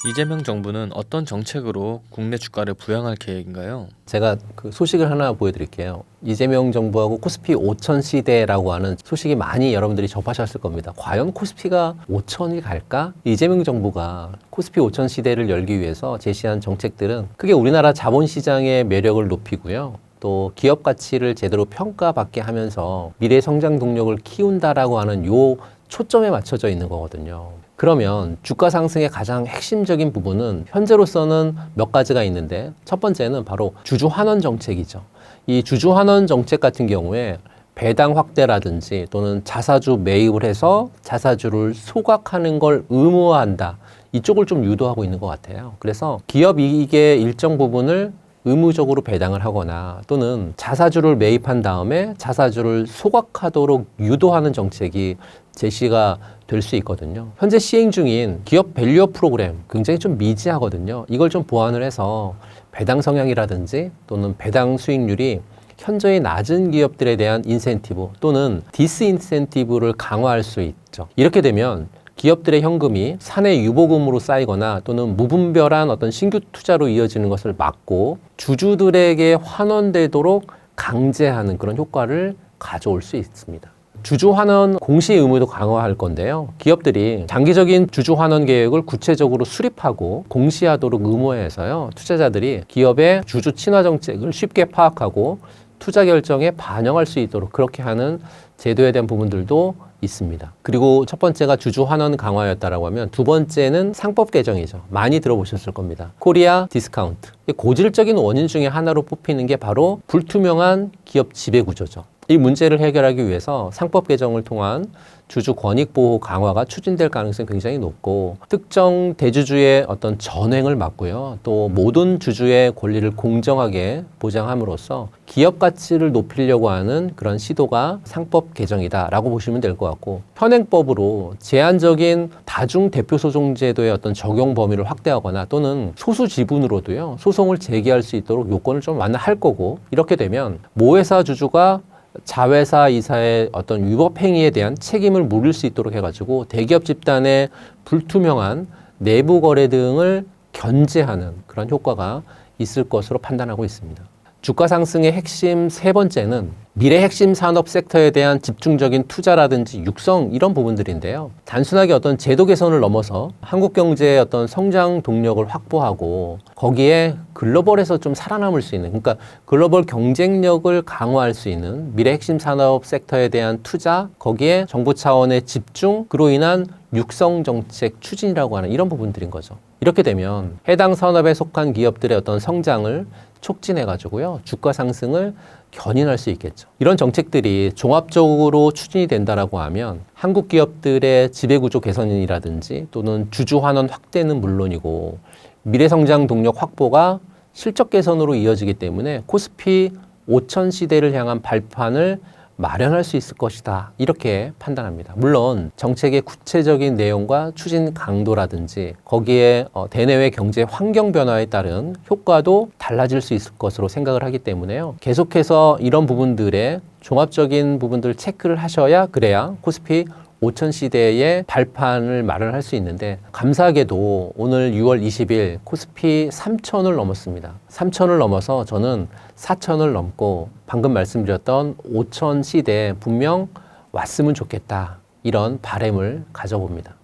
이재명 정부는 어떤 정책으로 국내 주가를 부양할 계획인가요? 제가 그 소식을 하나 보여드릴게요. 이재명 정부하고 코스피 5천 시대라고 하는 소식이 많이 여러분들이 접하셨을 겁니다. 과연 코스피가 5천이 갈까? 이재명 정부가 코스피 5천 시대를 열기 위해서 제시한 정책들은 크게 우리나라 자본시장의 매력을 높이고요. 또 기업 가치를 제대로 평가받게 하면서 미래 성장 동력을 키운다라고 하는 요 초점에 맞춰져 있는 거거든요. 그러면 주가 상승의 가장 핵심적인 부분은 현재로서는 몇 가지가 있는데 첫 번째는 바로 주주 환원 정책이죠. 이 주주 환원 정책 같은 경우에 배당 확대라든지 또는 자사주 매입을 해서 자사주를 소각하는 걸 의무화한다. 이쪽을 좀 유도하고 있는 것 같아요. 그래서 기업 이익의 일정 부분을 의무적으로 배당을 하거나 또는 자사주를 매입한 다음에 자사주를 소각하도록 유도하는 정책이 제시가 될 수 있거든요. 현재 시행 중인 기업 밸류업 프로그램 굉장히 좀 미지하거든요. 이걸 좀 보완을 해서 배당 성향이라든지 또는 배당 수익률이 현저히 낮은 기업들에 대한 인센티브 또는 디스인센티브를 강화할 수 있죠. 이렇게 되면 기업들의 현금이 사내 유보금으로 쌓이거나 또는 무분별한 어떤 신규 투자로 이어지는 것을 막고 주주들에게 환원되도록 강제하는 그런 효과를 가져올 수 있습니다. 주주 환원 공시 의무도 강화할 건데요. 기업들이 장기적인 주주 환원 계획을 구체적으로 수립하고 공시하도록 의무화해서요. 투자자들이 기업의 주주 친화 정책을 쉽게 파악하고 투자 결정에 반영할 수 있도록 그렇게 하는 제도에 대한 부분들도 있습니다. 그리고 첫 번째가 주주 환원 강화였다라고 하면 두 번째는 상법 개정이죠. 많이 들어보셨을 겁니다. 코리아 디스카운트. 고질적인 원인 중에 하나로 뽑히는 게 바로 불투명한 기업 지배 구조죠. 이 문제를 해결하기 위해서 상법 개정을 통한 주주 권익 보호 강화가 추진될 가능성이 굉장히 높고 특정 대주주의 어떤 전횡을 막고요. 또 모든 주주의 권리를 공정하게 보장함으로써 기업 가치를 높이려고 하는 그런 시도가 상법 개정이다라고 보시면 될 것 같고 현행법으로 제한적인 다중 대표 소송 제도의 어떤 적용 범위를 확대하거나 또는 소수 지분으로도요. 소송을 제기할 수 있도록 요건을 좀 완화할 거고 이렇게 되면 모회사 주주가 자회사 이사의 어떤 위법 행위에 대한 책임을 물을 수 있도록 해가지고 대기업 집단의 불투명한 내부 거래 등을 견제하는 그런 효과가 있을 것으로 판단하고 있습니다. 주가 상승의 핵심 세 번째는 미래 핵심 산업 섹터에 대한 집중적인 투자라든지 육성 이런 부분들인데요. 단순하게 어떤 제도 개선을 넘어서 한국 경제의 어떤 성장 동력을 확보하고 거기에 글로벌에서 좀 살아남을 수 있는, 그러니까 글로벌 경쟁력을 강화할 수 있는 미래 핵심 산업 섹터에 대한 투자, 거기에 정부 차원의 집중, 그로 인한 육성 정책 추진이라고 하는 이런 부분들인 거죠. 이렇게 되면 해당 산업에 속한 기업들의 어떤 성장을 촉진해가지고요, 주가 상승을 견인할 수 있겠죠. 이런 정책들이 종합적으로 추진이 된다라고 하면 한국 기업들의 지배구조 개선이라든지 또는 주주 환원 확대는 물론이고 미래 성장 동력 확보가 실적 개선으로 이어지기 때문에 코스피 5천 시대를 향한 발판을 마련할 수 있을 것이다, 이렇게 판단합니다. 물론 정책의 구체적인 내용과 추진 강도라든지 거기에 대내외 경제 환경 변화에 따른 효과도 달라질 수 있을 것으로 생각을 하기 때문에요. 계속해서 이런 부분들의 종합적인 부분들을 체크를 하셔야 그래야 코스피 5천 시대의 발판을 마련할 수 있는데, 감사하게도 오늘 6월 20일 코스피 3천을 넘었습니다. 3천을 넘어서 저는 4천을 넘고 방금 말씀드렸던 5천 시대에 분명 왔으면 좋겠다, 이런 바람을 가져봅니다.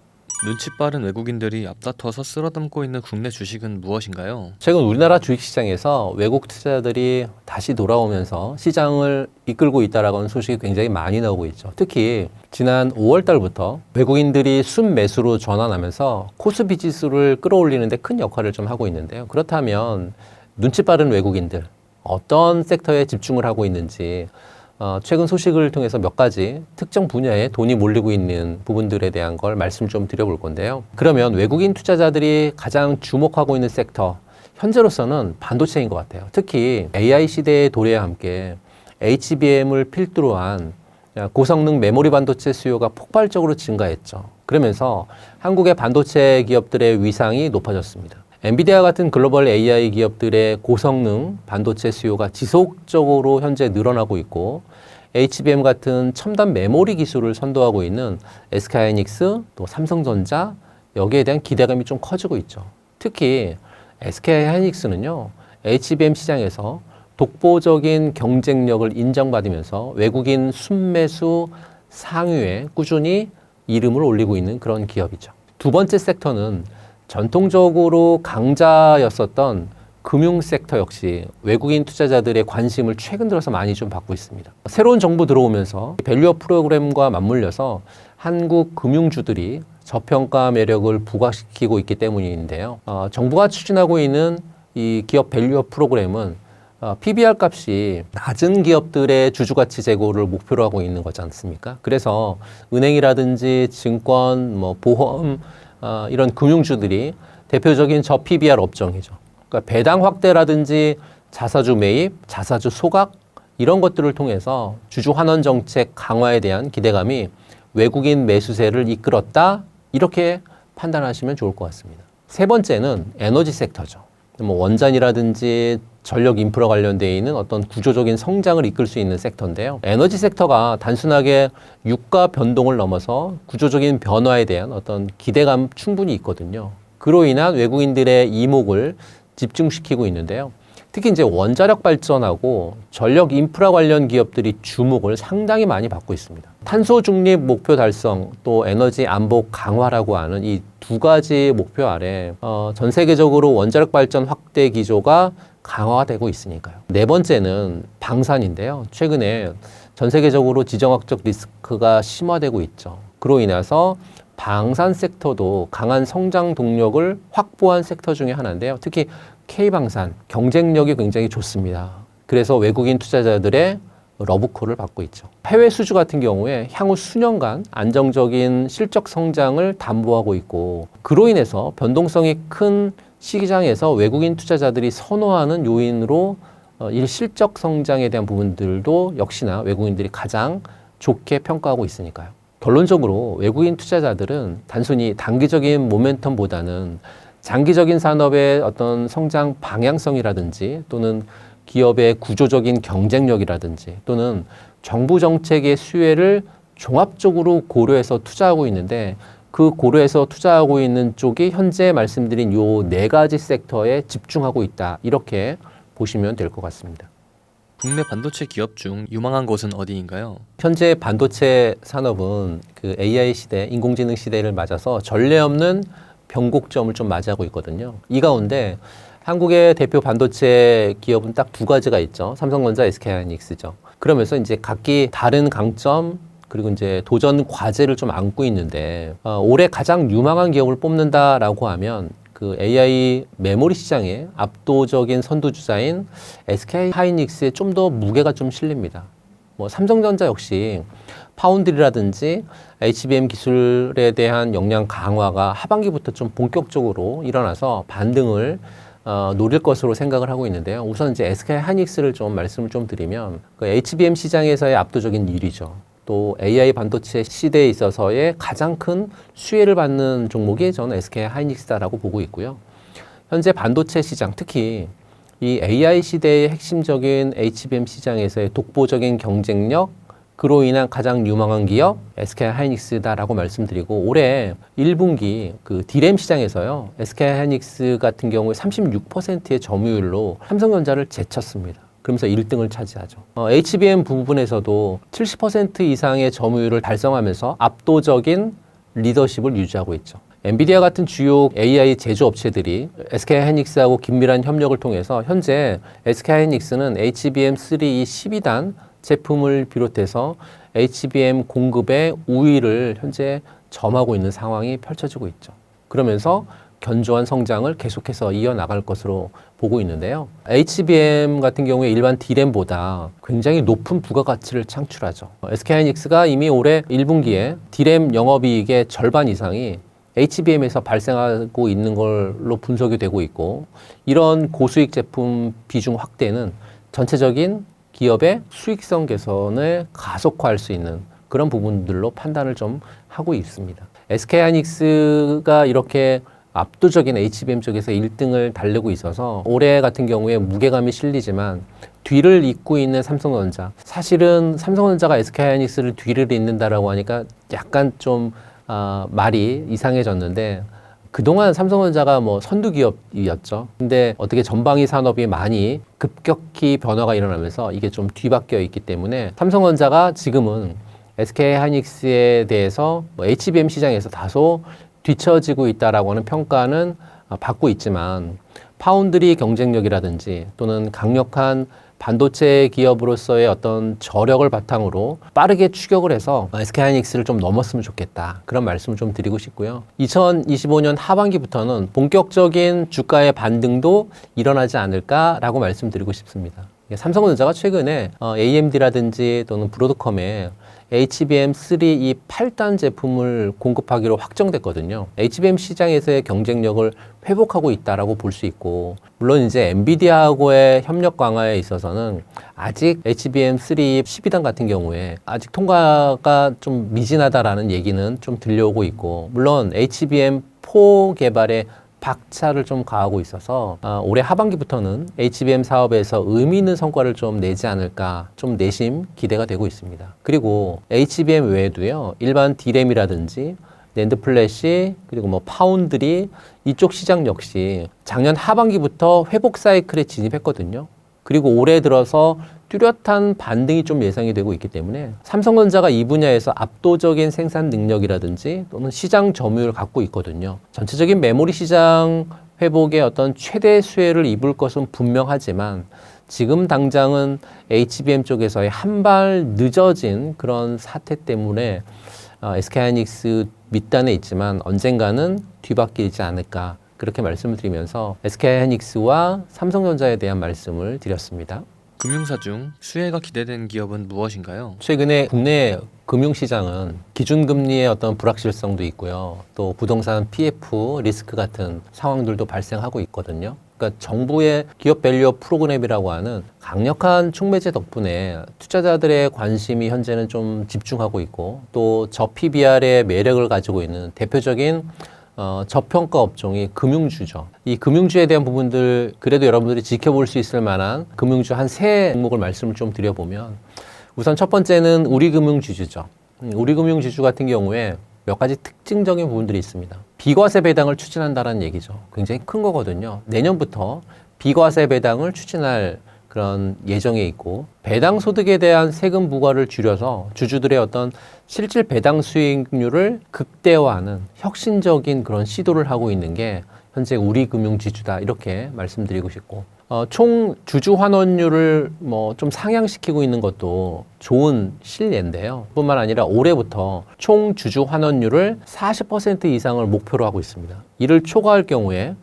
눈치 빠른 외국인들이 앞다퉈서 쓸어담고 있는 국내 주식은 무엇인가요? 최근 우리나라 주식시장에서 외국 투자자들이 다시 돌아오면서 시장을 이끌고 있다라고 하는 소식이 굉장히 많이 나오고 있죠. 특히 지난 5월 달부터 외국인들이 순매수로 전환하면서 코스피 지수를 끌어올리는 데 큰 역할을 좀 하고 있는데요. 그렇다면 눈치 빠른 외국인들, 어떤 섹터에 집중을 하고 있는지 최근 소식을 통해서 몇 가지 특정 분야에 돈이 몰리고 있는 부분들에 대한 걸 말씀 좀 드려볼 건데요. 그러면 외국인 투자자들이 가장 주목하고 있는 섹터, 현재로서는 반도체인 것 같아요. 특히 AI 시대의 도래와 함께 HBM을 필두로 한 고성능 메모리 반도체 수요가 폭발적으로 증가했죠. 그러면서 한국의 반도체 기업들의 위상이 높아졌습니다. 엔비디아 같은 글로벌 AI 기업들의 고성능 반도체 수요가 지속적으로 현재 늘어나고 있고, HBM 같은 첨단 메모리 기술을 선도하고 있는 SK하이닉스, 또 삼성전자, 여기에 대한 기대감이 좀 커지고 있죠. 특히 SK하이닉스는요, HBM 시장에서 독보적인 경쟁력을 인정받으면서 외국인 순매수 상위에 꾸준히 이름을 올리고 있는 그런 기업이죠. 두 번째 섹터는 전통적으로 강자였었던 금융 sek터 역시 외국인 투자자들의 관심을 최근 들어서 많이 좀 받고 있습니다. 새로운 정부 들어오면서 밸류업 프로그램과 맞물려서 한국 금융주들이 저평가 매력을 부각시키고 있기 때문인데요. 정부가 추진하고 있는 이 기업 밸류업 프로그램은 PBR 값이 낮은 기업들의 주주가치 제고를 목표로 하고 있는 거지 않습니까? 그래서 은행이라든지 증권, 보험, 이런 금융주들이 대표적인 저 PBR 업종이죠. 그러니까 배당 확대라든지 자사주 매입, 자사주 소각, 이런 것들을 통해서 주주 환원 정책 강화에 대한 기대감이 외국인 매수세를 이끌었다, 이렇게 판단하시면 좋을 것 같습니다. 세 번째는 에너지 섹터죠. 원전이라든지 전력 인프라 관련되어 있는 어떤 구조적인 성장을 이끌 수 있는 섹터인데요. 에너지 섹터가 단순하게 유가 변동을 넘어서 구조적인 변화에 대한 어떤 기대감 충분히 있거든요. 그로 인한 외국인들의 이목을 집중시키고 있는데요. 특히 이제 원자력 발전하고 전력 인프라 관련 기업들이 주목을 상당히 많이 받고 있습니다. 탄소 중립 목표 달성, 또 에너지 안보 강화라고 하는 이 두 가지 목표 아래 전 세계적으로 원자력 발전 확대 기조가 강화되고 있으니까요. 네 번째는 방산인데요. 최근에 전 세계적으로 지정학적 리스크가 심화되고 있죠. 그로 인해서 방산 섹터도 강한 성장 동력을 확보한 섹터 중에 하나인데요. 특히 K방산, 경쟁력이 굉장히 좋습니다. 그래서 외국인 투자자들의 러브콜을 받고 있죠. 해외 수주 같은 경우에 향후 수년간 안정적인 실적 성장을 담보하고 있고, 그로 인해서 변동성이 큰 시장에서 외국인 투자자들이 선호하는 요인으로 이 실적 성장에 대한 부분들도 역시나 외국인들이 가장 좋게 평가하고 있으니까요. 결론적으로 외국인 투자자들은 단순히 단기적인 모멘텀보다는 장기적인 산업의 어떤 성장 방향성이라든지 또는 기업의 구조적인 경쟁력이라든지 또는 정부 정책의 수혜를 종합적으로 고려해서 투자하고 있는데, 그 고려해서 투자하고 있는 쪽이 현재 말씀드린 요 네 가지 섹터에 집중하고 있다. 이렇게 보시면 될 것 같습니다. 국내 반도체 기업 중 유망한 곳은 어디인가요? 현재 반도체 산업은 그 AI 시대, 인공지능 시대를 맞아서 전례 없는 변곡점을 좀 맞이하고 있거든요. 이 가운데 한국의 대표 반도체 기업은 딱 두 가지가 있죠. 삼성전자, SK하이닉스죠. 그러면서 이제 각기 다른 강점 그리고 이제 도전 과제를 좀 안고 있는데 올해 가장 유망한 기업을 뽑는다라고 하면 그 AI 메모리 시장의 압도적인 선두주자인 SK하이닉스에 좀 더 무게가 좀 실립니다. 뭐 삼성전자 역시 파운드리라든지 HBM 기술에 대한 역량 강화가 하반기부터 좀 본격적으로 일어나서 반등을 노릴 것으로 생각을 하고 있는데요. 우선 이제 SK하이닉스를 좀 말씀을 좀 드리면 그 HBM 시장에서의 압도적인 1위죠. 또 AI 반도체 시대에 있어서의 가장 큰 수혜를 받는 종목이 저는 SK하이닉스다라고 보고 있고요. 현재 반도체 시장, 특히 이 AI 시대의 핵심적인 HBM 시장에서의 독보적인 경쟁력, 그로 인한 가장 유망한 기업 SK하이닉스다라고 말씀드리고 올해 1분기 그 D램 시장에서요. SK하이닉스 같은 경우에 36%의 점유율로 삼성전자를 제쳤습니다. 그러면서 1등을 차지하죠. HBM 부분에서도 70% 이상의 점유율을 달성하면서 압도적인 리더십을 유지하고 있죠. 엔비디아 같은 주요 AI 제조업체들이 SK하이닉스하고 긴밀한 협력을 통해서 현재 SK하이닉스는 HBM3E 12단 제품을 비롯해서 HBM 공급의 우위를 현재 점하고 있는 상황이 펼쳐지고 있죠. 그러면서 견조한 성장을 계속해서 이어나갈 것으로 보고 있는데요. HBM 같은 경우에 일반 D램보다 굉장히 높은 부가가치를 창출하죠. SK하이닉스가 이미 올해 1분기에 D램 영업이익의 절반 이상이 HBM에서 발생하고 있는 걸로 분석이 되고 있고 이런 고수익 제품 비중 확대는 전체적인 기업의 수익성 개선을 가속화할 수 있는 그런 부분들로 판단을 좀 하고 있습니다. SK하이닉스가 이렇게 압도적인 HBM 쪽에서 1등을 달리고 있어서 올해 같은 경우에 무게감이 실리지만 뒤를 잇고 있는 삼성전자. 사실은 삼성전자가 SK하이닉스를 뒤를 잇는다라고 하니까 약간 좀 말이 이상해졌는데 그동안 삼성전자가 뭐 선두 기업이었죠. 근데 어떻게 전방위 산업이 많이 급격히 변화가 일어나면서 이게 좀 뒤바뀌어 있기 때문에 삼성전자가 지금은 SK하이닉스에 대해서 뭐 HBM 시장에서 다소 뒤처지고 있다라고 하는 평가는 받고 있지만 파운드리 경쟁력이라든지 또는 강력한 반도체 기업으로서의 어떤 저력을 바탕으로 빠르게 추격을 해서 SK하이닉스를 좀 넘었으면 좋겠다. 그런 말씀을 좀 드리고 싶고요. 2025년 하반기부터는 본격적인 주가의 반등도 일어나지 않을까라고 말씀드리고 싶습니다. 삼성전자가 최근에 AMD라든지 또는 브로드컴에 HBM3E 8단 제품을 공급하기로 확정됐거든요. HBM 시장에서의 경쟁력을 회복하고 있다라고 볼 수 있고, 물론 이제 엔비디아하고의 협력 강화에 있어서는 아직 HBM3E 12단 같은 경우에 아직 통과가 좀 미진하다라는 얘기는 좀 들려오고 있고, 물론 HBM4 개발에 박차를 좀 가하고 있어서 올해 하반기부터는 HBM 사업에서 의미 있는 성과를 좀 내지 않을까 좀 내심 기대가 되고 있습니다. 그리고 HBM 외에도요 일반 D램이라든지 낸드 플래시 그리고 뭐 파운드리 이쪽 시장 역시 작년 하반기부터 회복 사이클에 진입했거든요. 그리고 올해 들어서 뚜렷한 반등이 좀 예상이 되고 있기 때문에 삼성전자가 이 분야에서 압도적인 생산 능력이라든지 또는 시장 점유율을 갖고 있거든요. 전체적인 메모리 시장 회복의 어떤 최대 수혜를 입을 것은 분명하지만 지금 당장은 HBM 쪽에서의 한 발 늦어진 그런 사태 때문에 SK하이닉스 밑단에 있지만 언젠가는 뒤바뀌지 않을까 그렇게 말씀을 드리면서 SK하이닉스와 삼성전자에 대한 말씀을 드렸습니다. 금융사 중 수혜가 기대되는 기업은 무엇인가요? 최근에 국내 금융시장은 기준금리의 어떤 불확실성도 있고요. 또 부동산 PF 리스크 같은 상황들도 발생하고 있거든요. 그러니까 정부의 기업 밸류업 프로그램이라고 하는 강력한 촉매제 덕분에 투자자들의 관심이 현재는 좀 집중하고 있고 또 저PBR의 매력을 가지고 있는 대표적인 저평가 업종이 금융주죠. 이 금융주에 대한 부분들 그래도 여러분들이 지켜볼 수 있을 만한 금융주 한 세 종목을 말씀을 좀 드려보면 우선 첫 번째는 우리금융지주죠. 우리금융지주 같은 경우에 몇 가지 특징적인 부분들이 있습니다. 비과세 배당을 추진한다는 얘기죠. 굉장히 큰 거거든요. 내년부터 비과세 배당을 추진할 그런 예정에 있고, 배당 소득에 대한 세금 부과를 줄여서 주주들의 어떤 실질 배당 수익률을 극대화하는 혁신적인 그런 시도를 하고 있는 게 현재 우리금융지주다, 이렇게 말씀드리고 싶고, 총 주주 환원율을 좀 상향시키고 있는 것도 좋은 실례인데요. 뿐만 아니라 올해부터 총 주주 환원율을 40% 이상을 목표로 하고 있습니다. 이를 초과할 경우에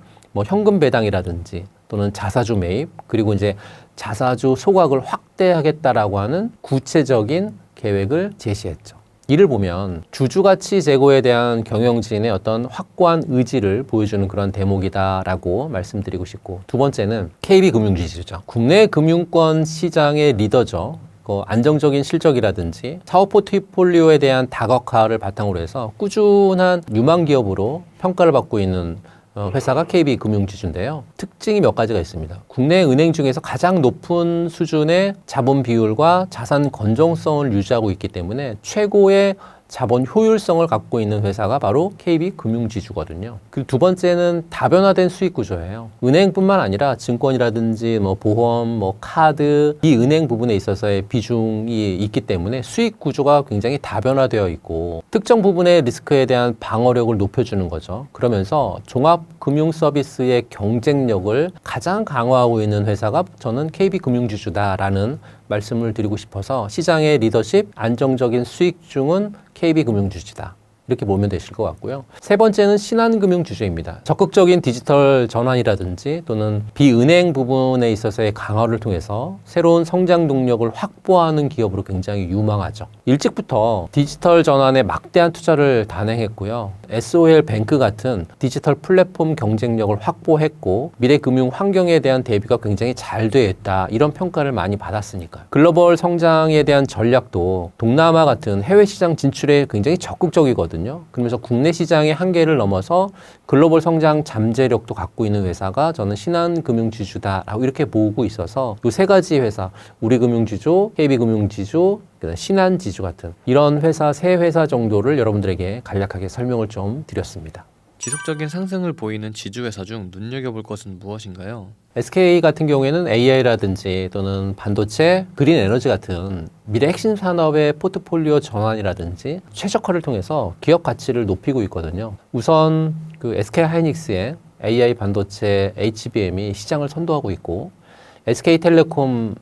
현금 배당이라든지 또는 자사주 매입, 그리고 이제 자사주 소각을 확대하겠다라고 하는 구체적인 계획을 제시했죠. 이를 보면 주주가치 제고에 대한 경영진의 어떤 확고한 의지를 보여주는 그런 대목이다라고 말씀드리고 싶고, 두 번째는 KB금융지주죠. 국내 금융권 시장의 리더죠. 안정적인 실적이라든지 사업 포트폴리오에 대한 다각화를 바탕으로 해서 꾸준한 유망 기업으로 평가를 받고 있는 회사가 KB금융지주인데요. 특징이 몇 가지가 있습니다. 국내 은행 중에서 가장 높은 수준의 자본 비율과 자산 건전성을 유지하고 있기 때문에 최고의 자본 효율성을 갖고 있는 회사가 바로 KB금융지주거든요. 그리고 두 번째는 다변화된 수익 구조예요. 은행뿐만 아니라 증권이라든지 보험, 카드, 이 은행 부분에 있어서의 비중이 있기 때문에 수익 구조가 굉장히 다변화되어 있고 특정 부분의 리스크에 대한 방어력을 높여주는 거죠. 그러면서 종합금융 서비스의 경쟁력을 가장 강화하고 있는 회사가 저는 KB금융지주다라는 말씀을 드리고 싶어서, 시장의 리더십, 안정적인 수익 중은 KB금융지주다, 이렇게 보면 되실 것 같고요. 세 번째는 신한금융주주입니다. 적극적인 디지털 전환이라든지 또는 비은행 부분에 있어서의 강화를 통해서 새로운 성장 동력을 확보하는 기업으로 굉장히 유망하죠. 일찍부터 디지털 전환에 막대한 투자를 단행했고요. SOL 뱅크 같은 디지털 플랫폼 경쟁력을 확보했고 미래 금융 환경에 대한 대비가 굉장히 잘 되어 있다, 이런 평가를 많이 받았으니까. 글로벌 성장에 대한 전략도 동남아 같은 해외 시장 진출에 굉장히 적극적이거든요. 그러면서 국내 시장의 한계를 넘어서 글로벌 성장 잠재력도 갖고 있는 회사가 저는 신한금융지주다라고 이렇게 보고 있어서 이 세 가지 회사, 우리금융지주, KB금융지주, 신한지주 같은 이런 회사, 세 회사 정도를 여러분들에게 간략하게 설명을 좀 드렸습니다. 지속적인 상승을 보이는 지주회사 중 눈여겨볼 것은 무엇인가요? SK 같은 경우에는 AI라든지 또는 반도체, 그린 에너지 같은 미래 핵심 산업의 포트폴리오 전환이라든지 최적화를 통해서 기업 가치를 높이고 있거든요. 우선 SK 하이닉스의 AI 반도체 HBM이 시장을 선도하고 있고, SK텔레콤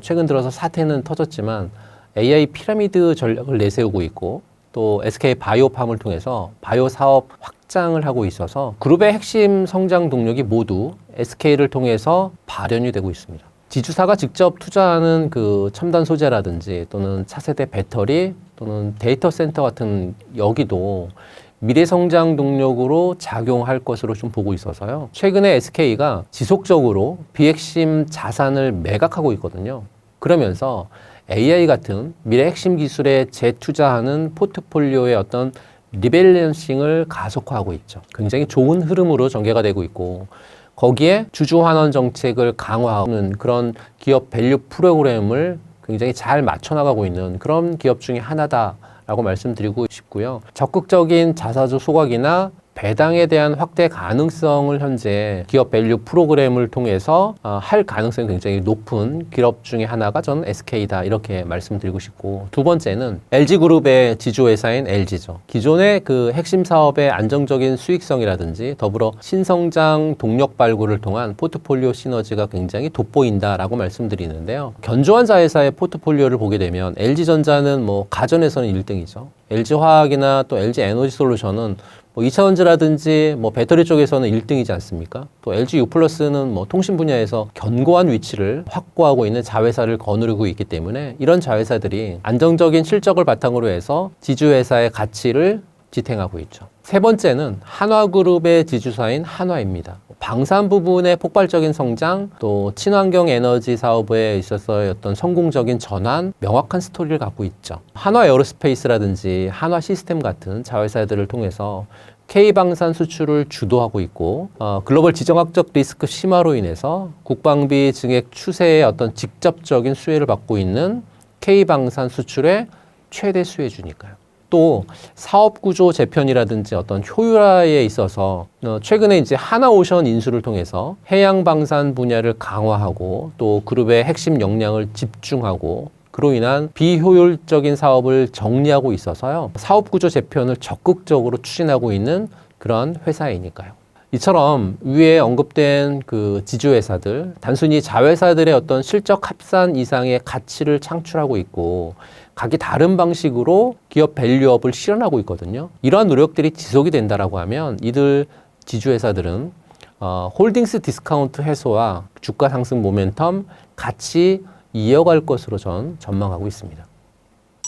최근 들어서 사태는 터졌지만 AI 피라미드 전략을 내세우고 있고, 또 SK 바이오팜을 통해서 바이오 사업 확장을 하고 있어서 그룹의 핵심 성장 동력이 모두 SK를 통해서 발현이 되고 있습니다. 지주사가 직접 투자하는 첨단 소재라든지 또는 차세대 배터리 또는 데이터 센터 같은 여기도 미래 성장 동력으로 작용할 것으로 좀 보고 있어서요. 최근에 SK가 지속적으로 비핵심 자산을 매각하고 있거든요. 그러면서 AI 같은 미래 핵심 기술에 재투자하는 포트폴리오의 어떤 리밸런싱을 가속화하고 있죠. 굉장히 좋은 흐름으로 전개가 되고 있고, 거기에 주주 환원 정책을 강화하는 그런 기업 밸류 프로그램을 굉장히 잘 맞춰나가고 있는 그런 기업 중에 하나다라고 말씀드리고 싶고요. 적극적인 자사주 소각이나 배당에 대한 확대 가능성을 현재 기업 밸류 프로그램을 통해서 할 가능성이 굉장히 높은 기업 중에 하나가 저는 SK다, 이렇게 말씀드리고 싶고, 두 번째는 LG그룹의 지주회사인 LG죠. 기존의 핵심 사업의 안정적인 수익성이라든지 더불어 신성장 동력 발굴을 통한 포트폴리오 시너지가 굉장히 돋보인다라고 말씀드리는데요. 견조한 자회사의 포트폴리오를 보게 되면 LG전자는 가전에서는 1등이죠. LG화학이나 또 LG에너지솔루션은 2차전지라든지 배터리 쪽에서는 1등이지 않습니까? 또 LG U+는 통신 분야에서 견고한 위치를 확보하고 있는 자회사를 거느리고 있기 때문에 이런 자회사들이 안정적인 실적을 바탕으로 해서 지주회사의 가치를 지탱하고 있죠. 세 번째는 한화그룹의 지주사인 한화입니다. 방산 부분의 폭발적인 성장, 또 친환경 에너지 사업에 있어서의 어떤 성공적인 전환, 명확한 스토리를 갖고 있죠. 한화 에어로스페이스라든지 한화 시스템 같은 자회사들을 통해서 K방산 수출을 주도하고 있고, 글로벌 지정학적 리스크 심화로 인해서 국방비 증액 추세의 어떤 직접적인 수혜를 받고 있는 K방산 수출의 최대 수혜주니까요. 또 사업 구조 재편이라든지 어떤 효율화에 있어서 최근에 이제 하나오션 인수를 통해서 해양 방산 분야를 강화하고 또 그룹의 핵심 역량을 집중하고 그로 인한 비효율적인 사업을 정리하고 있어서요. 사업 구조 재편을 적극적으로 추진하고 있는 그런 회사이니까요. 이처럼 위에 언급된 그 지주회사들, 단순히 자회사들의 어떤 실적 합산 이상의 가치를 창출하고 있고 각기 다른 방식으로 기업 밸류업을 실현하고 있거든요. 이러한 노력들이 지속이 된다라고 하면 이들 지주회사들은 홀딩스 디스카운트 해소와 주가 상승 모멘텀 같이 이어갈 것으로 전 전망하고 있습니다.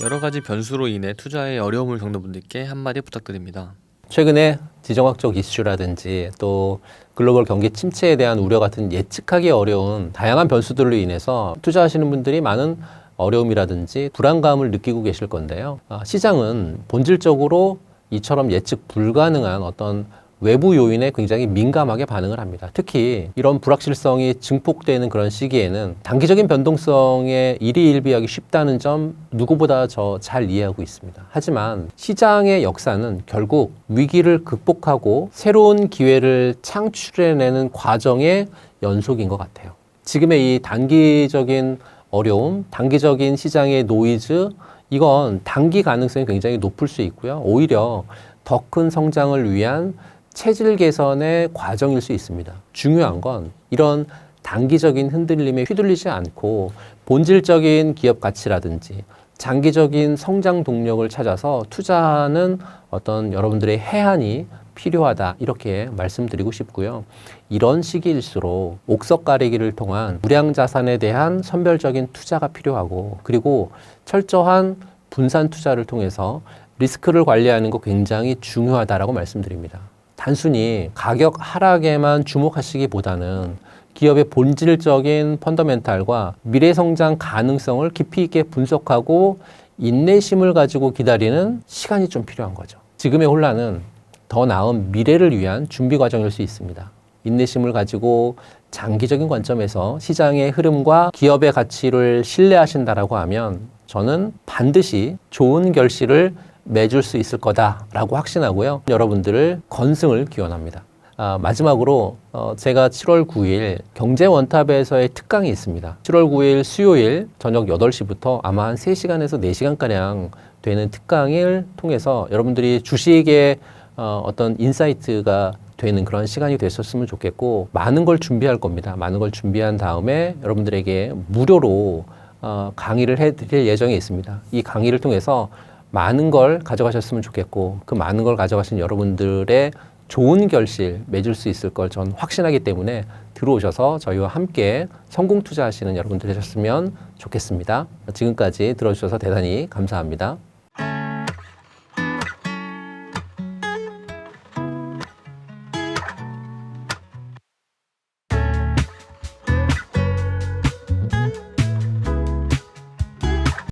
여러 가지 변수로 인해 투자에 어려움을 겪는 분들께 한마디 부탁드립니다. 최근에 지정학적 이슈라든지 또 글로벌 경기 침체에 대한 우려 같은 예측하기 어려운 다양한 변수들로 인해서 투자하시는 분들이 많은 어려움이라든지 불안감을 느끼고 계실 건데요. 시장은 본질적으로 이처럼 예측 불가능한 어떤 외부 요인에 굉장히 민감하게 반응을 합니다. 특히 이런 불확실성이 증폭되는 그런 시기에는 단기적인 변동성에 일희일비하기 쉽다는 점 누구보다 저 잘 이해하고 있습니다. 하지만 시장의 역사는 결국 위기를 극복하고 새로운 기회를 창출해내는 과정의 연속인 것 같아요. 지금의 이 단기적인 어려움, 단기적인 시장의 노이즈, 이건 단기 가능성이 굉장히 높을 수 있고요. 오히려 더 큰 성장을 위한 체질 개선의 과정일 수 있습니다. 중요한 건 이런 단기적인 흔들림에 휘둘리지 않고 본질적인 기업 가치라든지 장기적인 성장 동력을 찾아서 투자하는 어떤 여러분들의 해안이 필요하다 이렇게 말씀드리고 싶고요. 이런 시기일수록 옥석 가리기를 통한 우량 자산에 대한 선별적인 투자가 필요하고 그리고 철저한 분산 투자를 통해서 리스크를 관리하는 거 굉장히 중요하다라고 말씀드립니다. 단순히 가격 하락에만 주목하시기보다는 기업의 본질적인 펀더멘탈과 미래 성장 가능성을 깊이 있게 분석하고 인내심을 가지고 기다리는 시간이 좀 필요한 거죠. 지금의 혼란은 더 나은 미래를 위한 준비 과정일 수 있습니다. 인내심을 가지고 장기적인 관점에서 시장의 흐름과 기업의 가치를 신뢰하신다라고 하면 저는 반드시 좋은 결실을 맺을 수 있을 거다라고 확신하고요. 여러분들을 건승을 기원합니다. 마지막으로 제가 7월 9일 경제원탑에서의 특강이 있습니다. 7월 9일 수요일 저녁 8시부터 아마 한 3시간에서 4시간가량 되는 특강을 통해서 여러분들이 주식의 어떤 인사이트가 되는 그런 시간이 됐었으면 좋겠고 많은 걸 준비할 겁니다. 많은 걸 준비한 다음에 여러분들에게 무료로 강의를 해드릴 예정이 있습니다. 이 강의를 통해서 많은 걸 가져가셨으면 좋겠고 그 많은 걸 가져가신 여러분들의 좋은 결실 맺을 수 있을 걸 전 확신하기 때문에 들어오셔서 저희와 함께 성공 투자하시는 여러분들 되셨으면 좋겠습니다. 지금까지 들어주셔서 대단히 감사합니다.